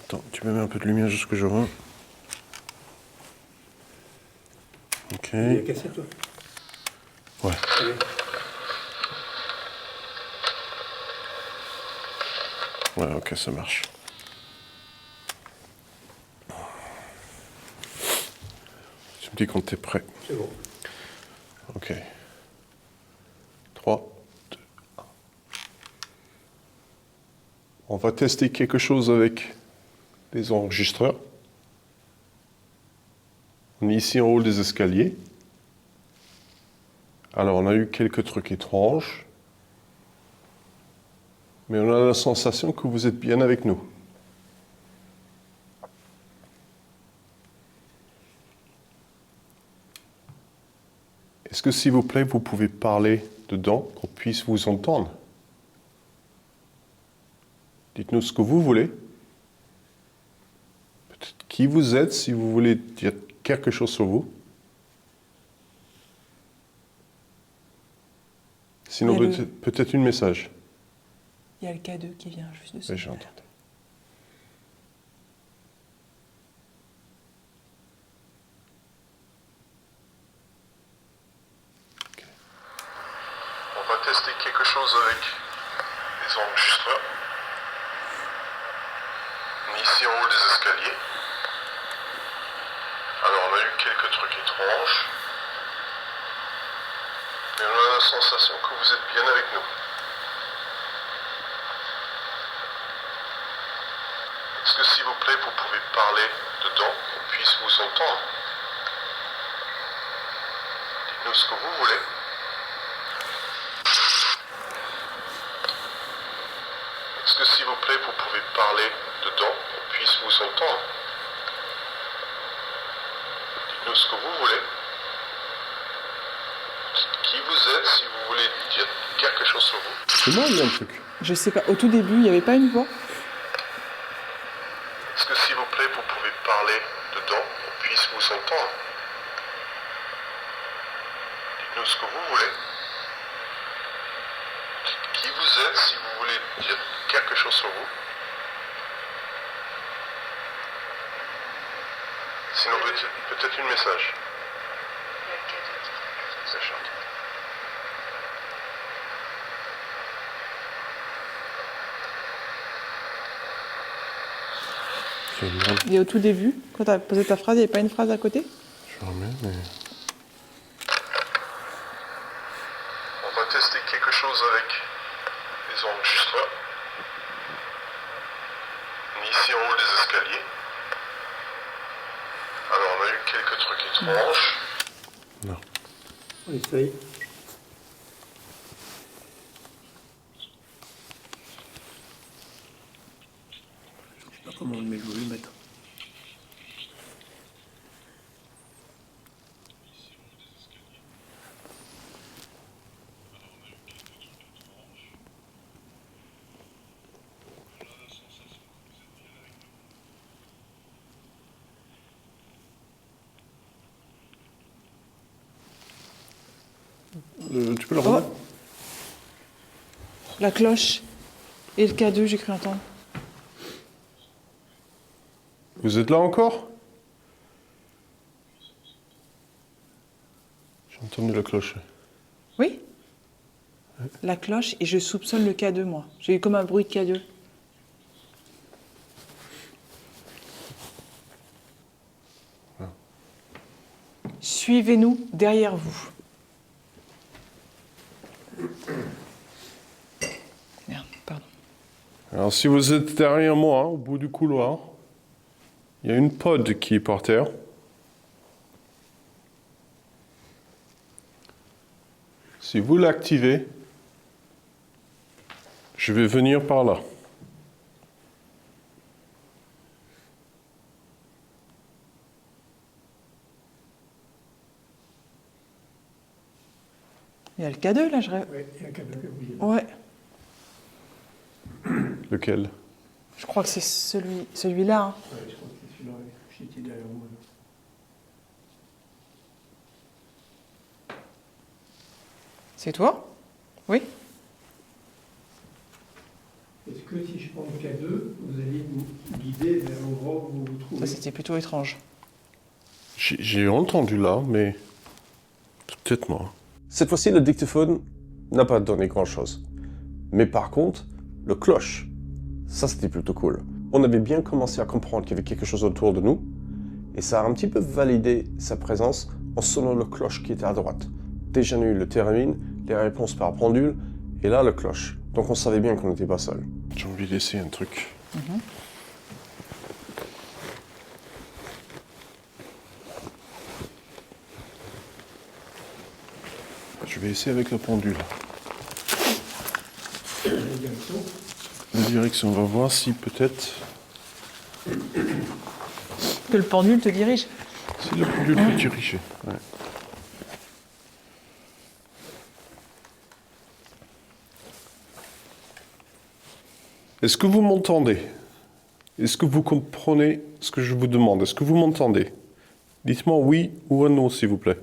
Attends, tu me mets un peu de lumière juste que je vois. Ok. Il y a la cassette, toi? Ouais. Allez. Ouais, ok, ça marche. Tu me dis quand t'es prêt. C'est bon. Ok. 3, 2, 1. On va tester quelque chose avec des enregistreurs. On est ici en haut des escaliers. Alors, on a eu quelques trucs étranges. Mais on a la sensation que vous êtes bien avec nous. Est-ce que, s'il vous plaît, vous pouvez parler dedans, qu'on puisse vous entendre? Dites-nous ce que vous voulez. Peut-être qui vous êtes, si vous voulez dire quelque chose sur vous. Sinon, Il y a peut-être un message. Il y a le K2 qui vient juste de se Oui, j'ai entendu. On va tester quelque chose avec les enregistreurs. On est ici en haut des escaliers. Alors on a eu quelques trucs étranges. Mais on a la sensation que vous êtes bien avec nous. Est-ce que, s'il vous plaît, vous pouvez parler dedans, qu'on puisse vous entendre? Dites-nous ce que vous voulez. Est-ce que, s'il vous plaît, vous pouvez parler dedans, qu'on puisse vous entendre? Dites-nous ce que vous voulez. Dites qui vous êtes, si vous voulez dire quelque chose sur vous. C'est moi, il y a un truc. Je sais pas, au tout début, il n'y avait pas une voix? Est-ce que, s'il vous plaît, vous pouvez parler dedans, qu'on puisse vous entendre? Dites-nous ce que vous voulez. Dites qui vous êtes, si vous voulez dire quelque chose sur vous. Sinon, peut-être un message. C'est chiant. Et au tout début, quand tu as posé ta phrase, il n'y avait pas une phrase à côté? Je remets, mais... On va tester quelque chose avec les enregistreurs. On est ici en haut des escaliers. Alors on a eu quelques trucs étranges. Non. On essaye. Je sais pas comment on le met, je vais le mettre. Tu peux le remettre? La cloche et le K2, j'ai cru entendre. Vous êtes là encore? J'ai entendu la cloche. Oui? La cloche, et je soupçonne le K2, moi. J'ai eu comme un bruit de K2. Suivez-nous derrière vous. Merde, pardon. Alors si vous êtes derrière moi, au bout du couloir, il y a une pod qui est par terre. Si vous l'activez, je vais venir par là. Il y a le K2 là, je rêve. Oui, il y a un câble que vous voyez. Ouais, Lequel? je crois que c'est celui-là. Hein. Ouais, je crois que c'est celui-là, ouais. J'étais derrière moi. Là. C'est toi? Oui. Est-ce que si je prends le K2, vous allez nous guider vers l'endroit où vous vous Ça, trouvez? c'était plutôt étrange. J'ai entendu là, mais peut-être moi. Cette fois-ci, le dictaphone n'a pas donné grand-chose. Mais par contre, le cloche, ça c'était plutôt cool. On avait bien commencé à comprendre qu'il y avait quelque chose autour de nous, et ça a un petit peu validé sa présence en sonnant le cloche qui était à droite. Déjà on a eu le thérémine, les réponses par pendule, et là le cloche. Donc on savait bien qu'on n'était pas seul. J'ai envie d'essayer un truc. Je vais essayer avec la pendule. La direction. La direction, on va voir si peut-être... Que le pendule te dirige. Si le pendule peut diriger. Ouais. Est-ce que vous m'entendez? Est-ce que vous comprenez ce que je vous demande? Est-ce que vous m'entendez? Dites-moi oui ou un non, s'il vous plaît.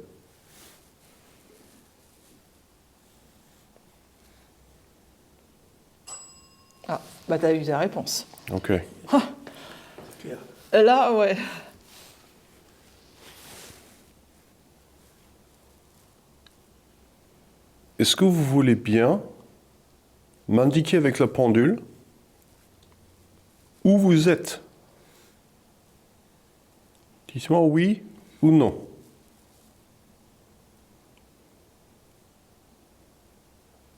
Ah, bah t'as eu ta réponse. Ok. Claire. Là, ouais. Est-ce que vous voulez bien m'indiquer avec la pendule où vous êtes? Dites-moi oui ou non.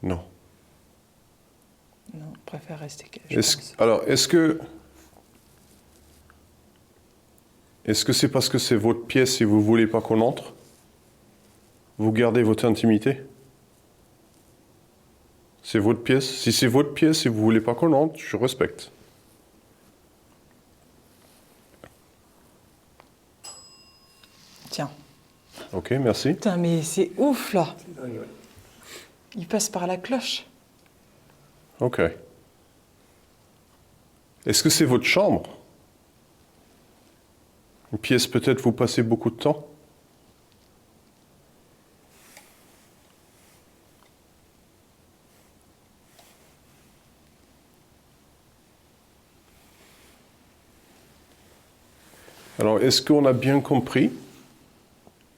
Non. Non, je préfère rester caché. je pense. Alors, est-ce que c'est parce que c'est votre pièce et vous voulez pas qu'on entre? Vous gardez votre intimité? C'est votre pièce. Si c'est votre pièce et vous voulez pas qu'on entre, je respecte. Tiens. Ok, merci. Putain, mais c'est ouf là. C'est dingue, ouais. Il passe par la cloche. Ok. Est-ce que c'est votre chambre? Une pièce peut-être vous passez beaucoup de temps? Alors, est-ce qu'on a bien compris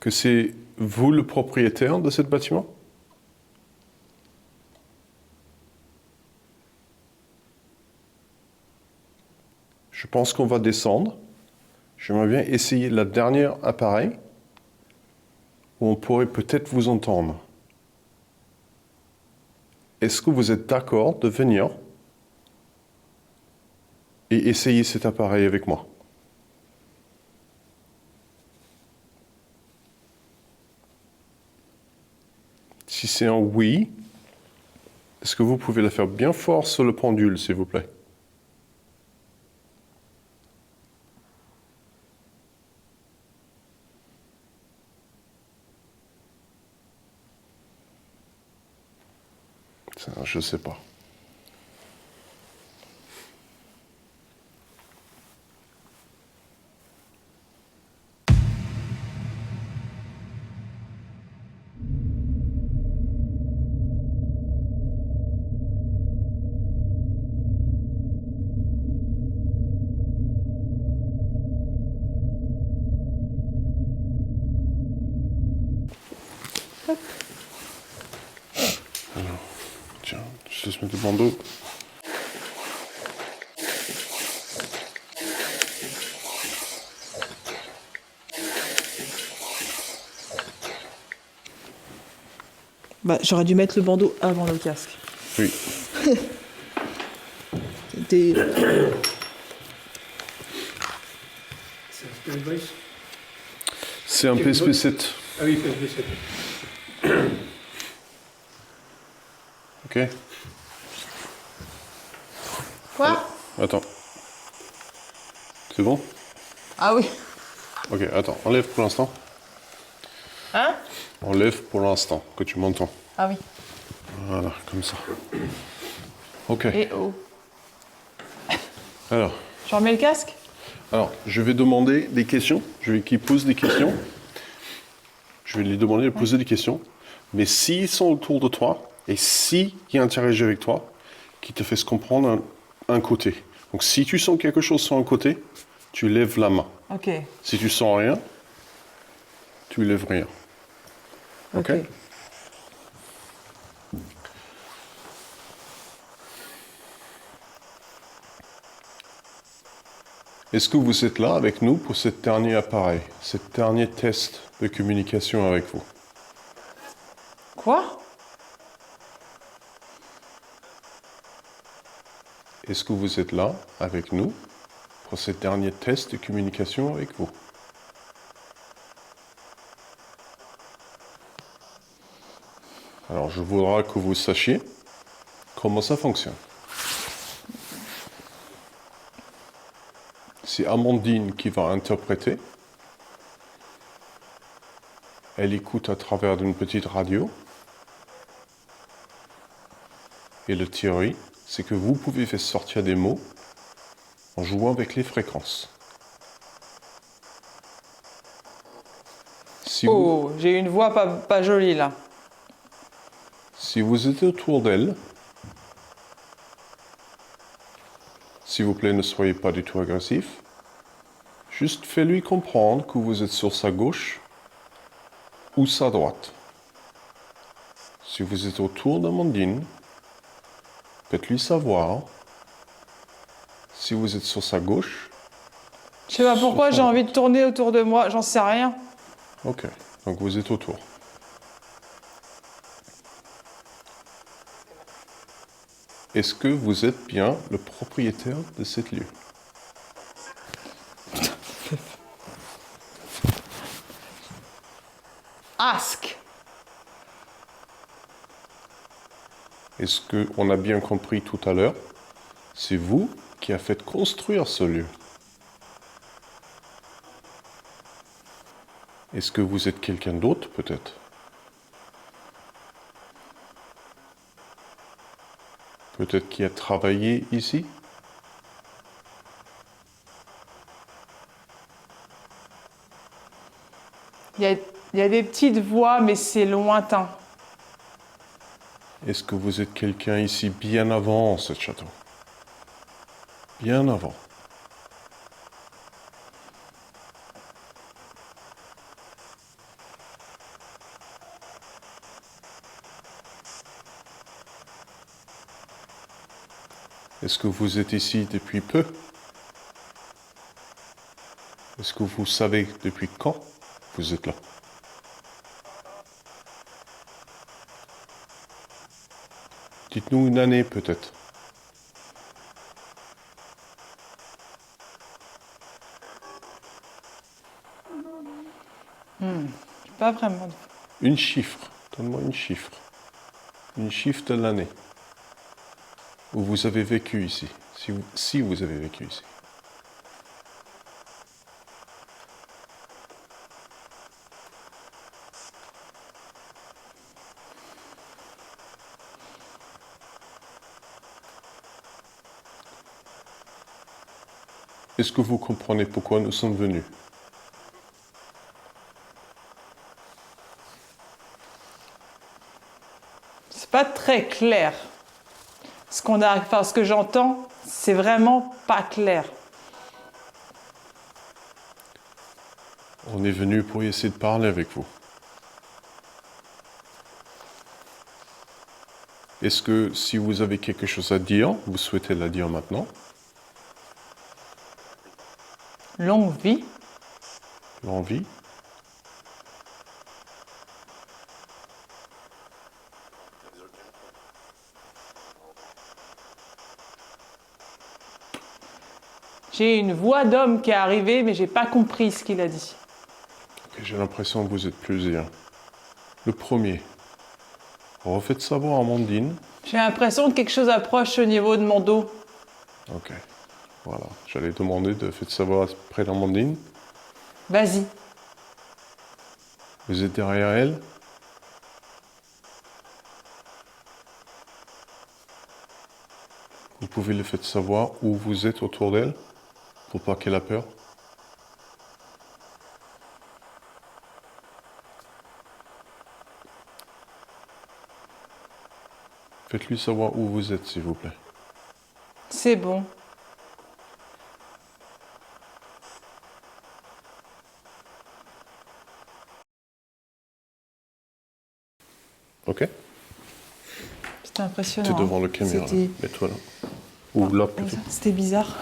que c'est vous le propriétaire de ce bâtiment? Je pense qu'on va descendre. J'aimerais bien essayer la dernière appareil où on pourrait peut-être vous entendre. Est-ce que vous êtes d'accord de venir et essayer cet appareil avec moi? Si c'est un oui, est-ce que vous pouvez la faire bien fort sur le pendule, s'il vous plaît? Ça, je sais pas. Alors, tiens, je laisse mettre le bandeau. Bah, j'aurais dû mettre le bandeau avant le casque. Oui. C'était... C'est un PSP7. Ah oui, PSP7. Ok. Quoi? Attends. C'est bon? Ah oui. Ok, attends. Enlève pour l'instant. Hein? Enlève pour l'instant, que tu m'entends. Ah oui. Voilà, comme ça. Ok. Et oh. Alors, Je remets le casque? je vais demander des questions. Je vais qu'ils posent des questions. Je vais lui demander de poser des questions. Mais s'ils sont autour de toi et s'ils interagissent avec toi, qui te fassent comprendre un côté. Donc si tu sens quelque chose sur un côté, tu lèves la main. Ok. Si tu sens rien, tu lèves rien. Ok? Est-ce que vous êtes là avec nous pour ce dernier appareil, ce dernier test de communication avec vous? Quoi? Est-ce que vous êtes là avec nous pour ce dernier test de communication avec vous? Alors, je voudrais que vous sachiez comment ça fonctionne. C'est Amandine qui va interpréter. Elle écoute à travers d'une petite radio. Et la théorie, c'est que vous pouvez faire sortir des mots en jouant avec les fréquences. Si Oh, j'ai une voix pas jolie là. Si vous êtes autour d'elle, s'il vous plaît, ne soyez pas du tout agressif. Juste faites-lui comprendre que vous êtes sur sa gauche ou sa droite. Si vous êtes autour d'Amandine, faites-lui savoir si vous êtes sur sa gauche. Je sais pas pourquoi j'ai envie de tourner autour de moi, j'en sais rien. Ok, donc vous êtes autour. Est-ce que vous êtes bien le propriétaire de cet lieu? Ask. Est-ce qu'on a bien compris tout à l'heure? C'est vous qui avez fait construire ce lieu. Est-ce que vous êtes quelqu'un d'autre, peut-être? Peut-être qui a travaillé ici? Il y a des petites voix, mais c'est lointain. Est-ce que vous êtes quelqu'un ici bien avant ce château? Bien avant. Est-ce que vous êtes ici depuis peu? Est-ce que vous savez depuis quand vous êtes là? Dites-nous une année peut-être. Pas vraiment. Une chiffre. Donne-moi une chiffre. Une chiffre de l'année où vous avez vécu ici. Si vous avez vécu ici. Est-ce que vous comprenez pourquoi nous sommes venus? C'est pas très clair. Ce que j'entends, c'est vraiment pas clair. On est venu pour essayer de parler avec vous. Est-ce que si vous avez quelque chose à dire, vous souhaitez la dire maintenant? Longue vie. L'envie? J'ai une voix d'homme qui est arrivée, mais j'ai pas compris ce qu'il a dit. Ok, j'ai l'impression que vous êtes plusieurs. Le premier. Refaites savoir à Amandine. J'ai l'impression que quelque chose approche au niveau de mon dos. Ok. Voilà. J'allais demander de faire savoir près d'Amandine. Vas-y. Vous êtes derrière elle. Vous pouvez le faire savoir où vous êtes autour d'elle pour pas qu'elle ait peur. Faites-lui savoir où vous êtes, s'il vous plaît. C'est bon. Ok? C'était impressionnant. T'es devant le caméra. Là. C'était- Mets-toi là. Ou là plutôt. C'était bizarre.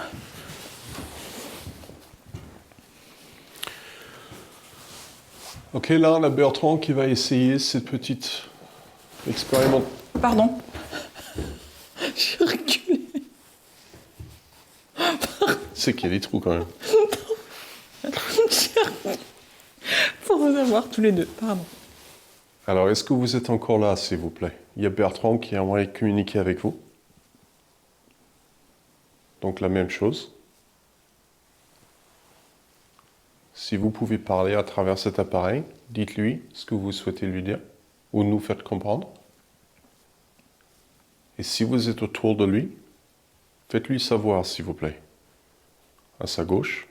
Ok, là on a Bertrand qui va essayer cette petite expérimentation. Pardon. J'ai reculé. C'est qu'il y a des trous quand même. Pour vous avoir tous les deux. Pardon. Alors, est-ce que vous êtes encore là, s'il vous plaît? Il y a Bertrand qui aimerait communiquer avec vous. Donc la même chose. Si vous pouvez parler à travers cet appareil, dites-lui ce que vous souhaitez lui dire ou nous faites comprendre. Et si vous êtes autour de lui, faites-lui savoir, s'il vous plaît. À sa gauche,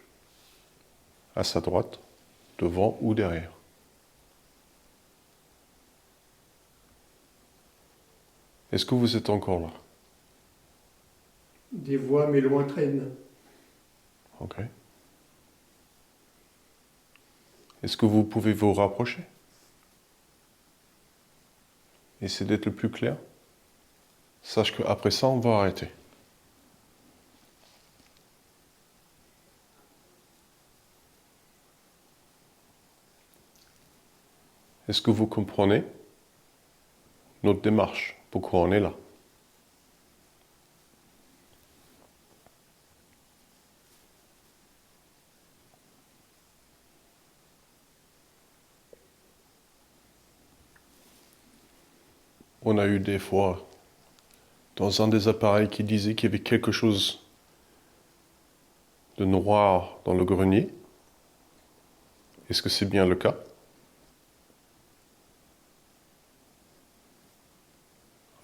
à sa droite, devant ou derrière. Est-ce que vous êtes encore là? Des voix mais lointaines. Ok. Est-ce que vous pouvez vous rapprocher? Essayez d'être le plus clair. Sache qu'après ça, on va arrêter. Est-ce que vous comprenez notre démarche? Pourquoi on est là? On a eu des fois dans un des appareils qui disait qu'il y avait quelque chose de noir dans le grenier. Est-ce que c'est bien le cas?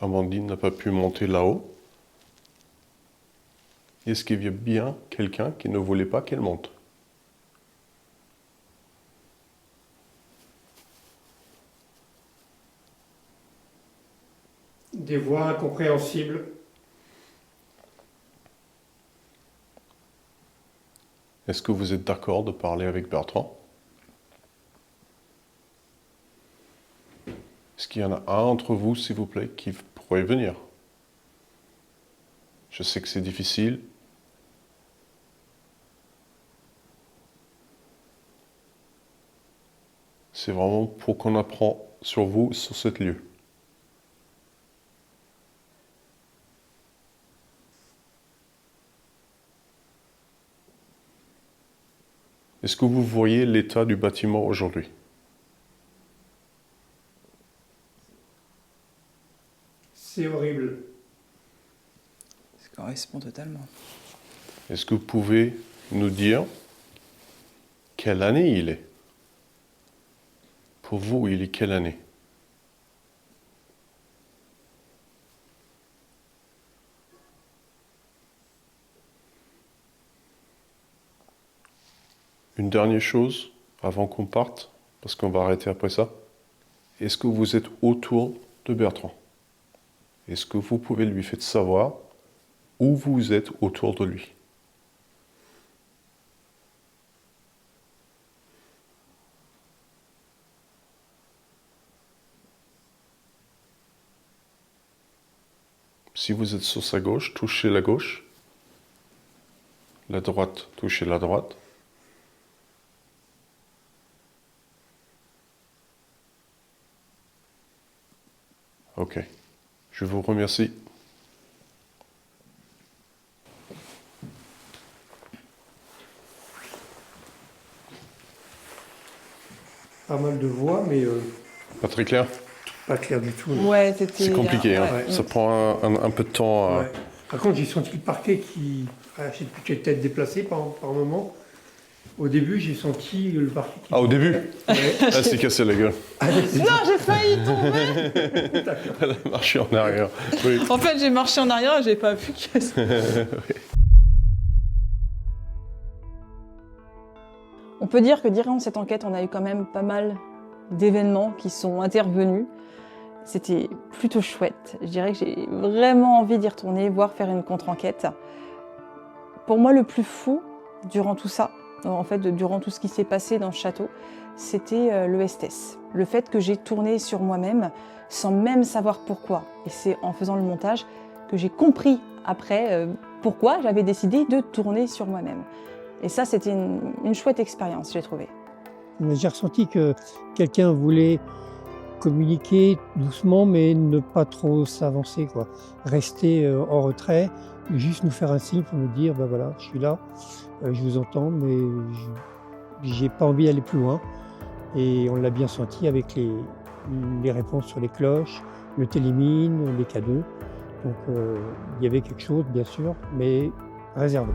Amandine n'a pas pu monter là-haut. Est-ce qu'il y a bien quelqu'un qui ne voulait pas qu'elle monte? Des voix incompréhensibles. Est-ce que vous êtes d'accord de parler avec Bertrand? Est-ce qu'il y en a un entre vous, s'il vous plaît, qui pourrait venir? Je sais que c'est difficile. C'est vraiment pour qu'on apprend sur vous, sur ce lieu. Est-ce que vous voyez l'état du bâtiment aujourd'hui? C'est horrible. Ça correspond totalement. Est-ce que vous pouvez nous dire quelle année il est? Pour vous, il est quelle année? Une dernière chose, avant qu'on parte, parce qu'on va arrêter après ça. Est-ce que vous êtes autour de Bertrand? Est-ce que vous pouvez lui faire savoir où vous êtes autour de lui? Si vous êtes sur sa gauche, touchez la gauche. La droite, touchez la droite. Ok. Je vous remercie. pas mal de voix, mais Pas très clair. pas clair du tout. Ouais, c'était... C'est compliqué, hein. ouais. Ça prend un peu de temps à... Ouais. Par contre, j'ai senti le parquet qui était peut-être déplacé par moment. Au début, j'ai senti le parquet qui... Ah, au début? Ouais. Elle s'est cassé la gueule. Non, j'ai failli tomber. Elle a marché en arrière. Oui. En fait, j'ai marché en arrière et j'ai pas vu que... On peut dire que durant cette enquête, on a eu quand même pas mal d'événements qui sont intervenus. C'était plutôt chouette. Je dirais que j'ai vraiment envie d'y retourner, voire faire une contre-enquête. Pour moi, le plus fou, durant tout ça, en fait, durant tout ce qui s'est passé dans ce château, c'était le STS. Le fait que j'ai tourné sur moi-même sans même savoir pourquoi. Et c'est en faisant le montage que j'ai compris après pourquoi j'avais décidé de tourner sur moi-même. Et ça, c'était une chouette expérience, j'ai trouvé. J'ai ressenti que quelqu'un voulait communiquer doucement, mais ne pas trop s'avancer, quoi. Rester en retrait, juste nous faire un signe pour nous dire, ben voilà, je suis là, je vous entends, mais j'ai pas envie d'aller plus loin. Et on l'a bien senti avec les réponses sur les cloches, le télémine, les cadeaux. Donc il y avait quelque chose, bien sûr, mais réservé.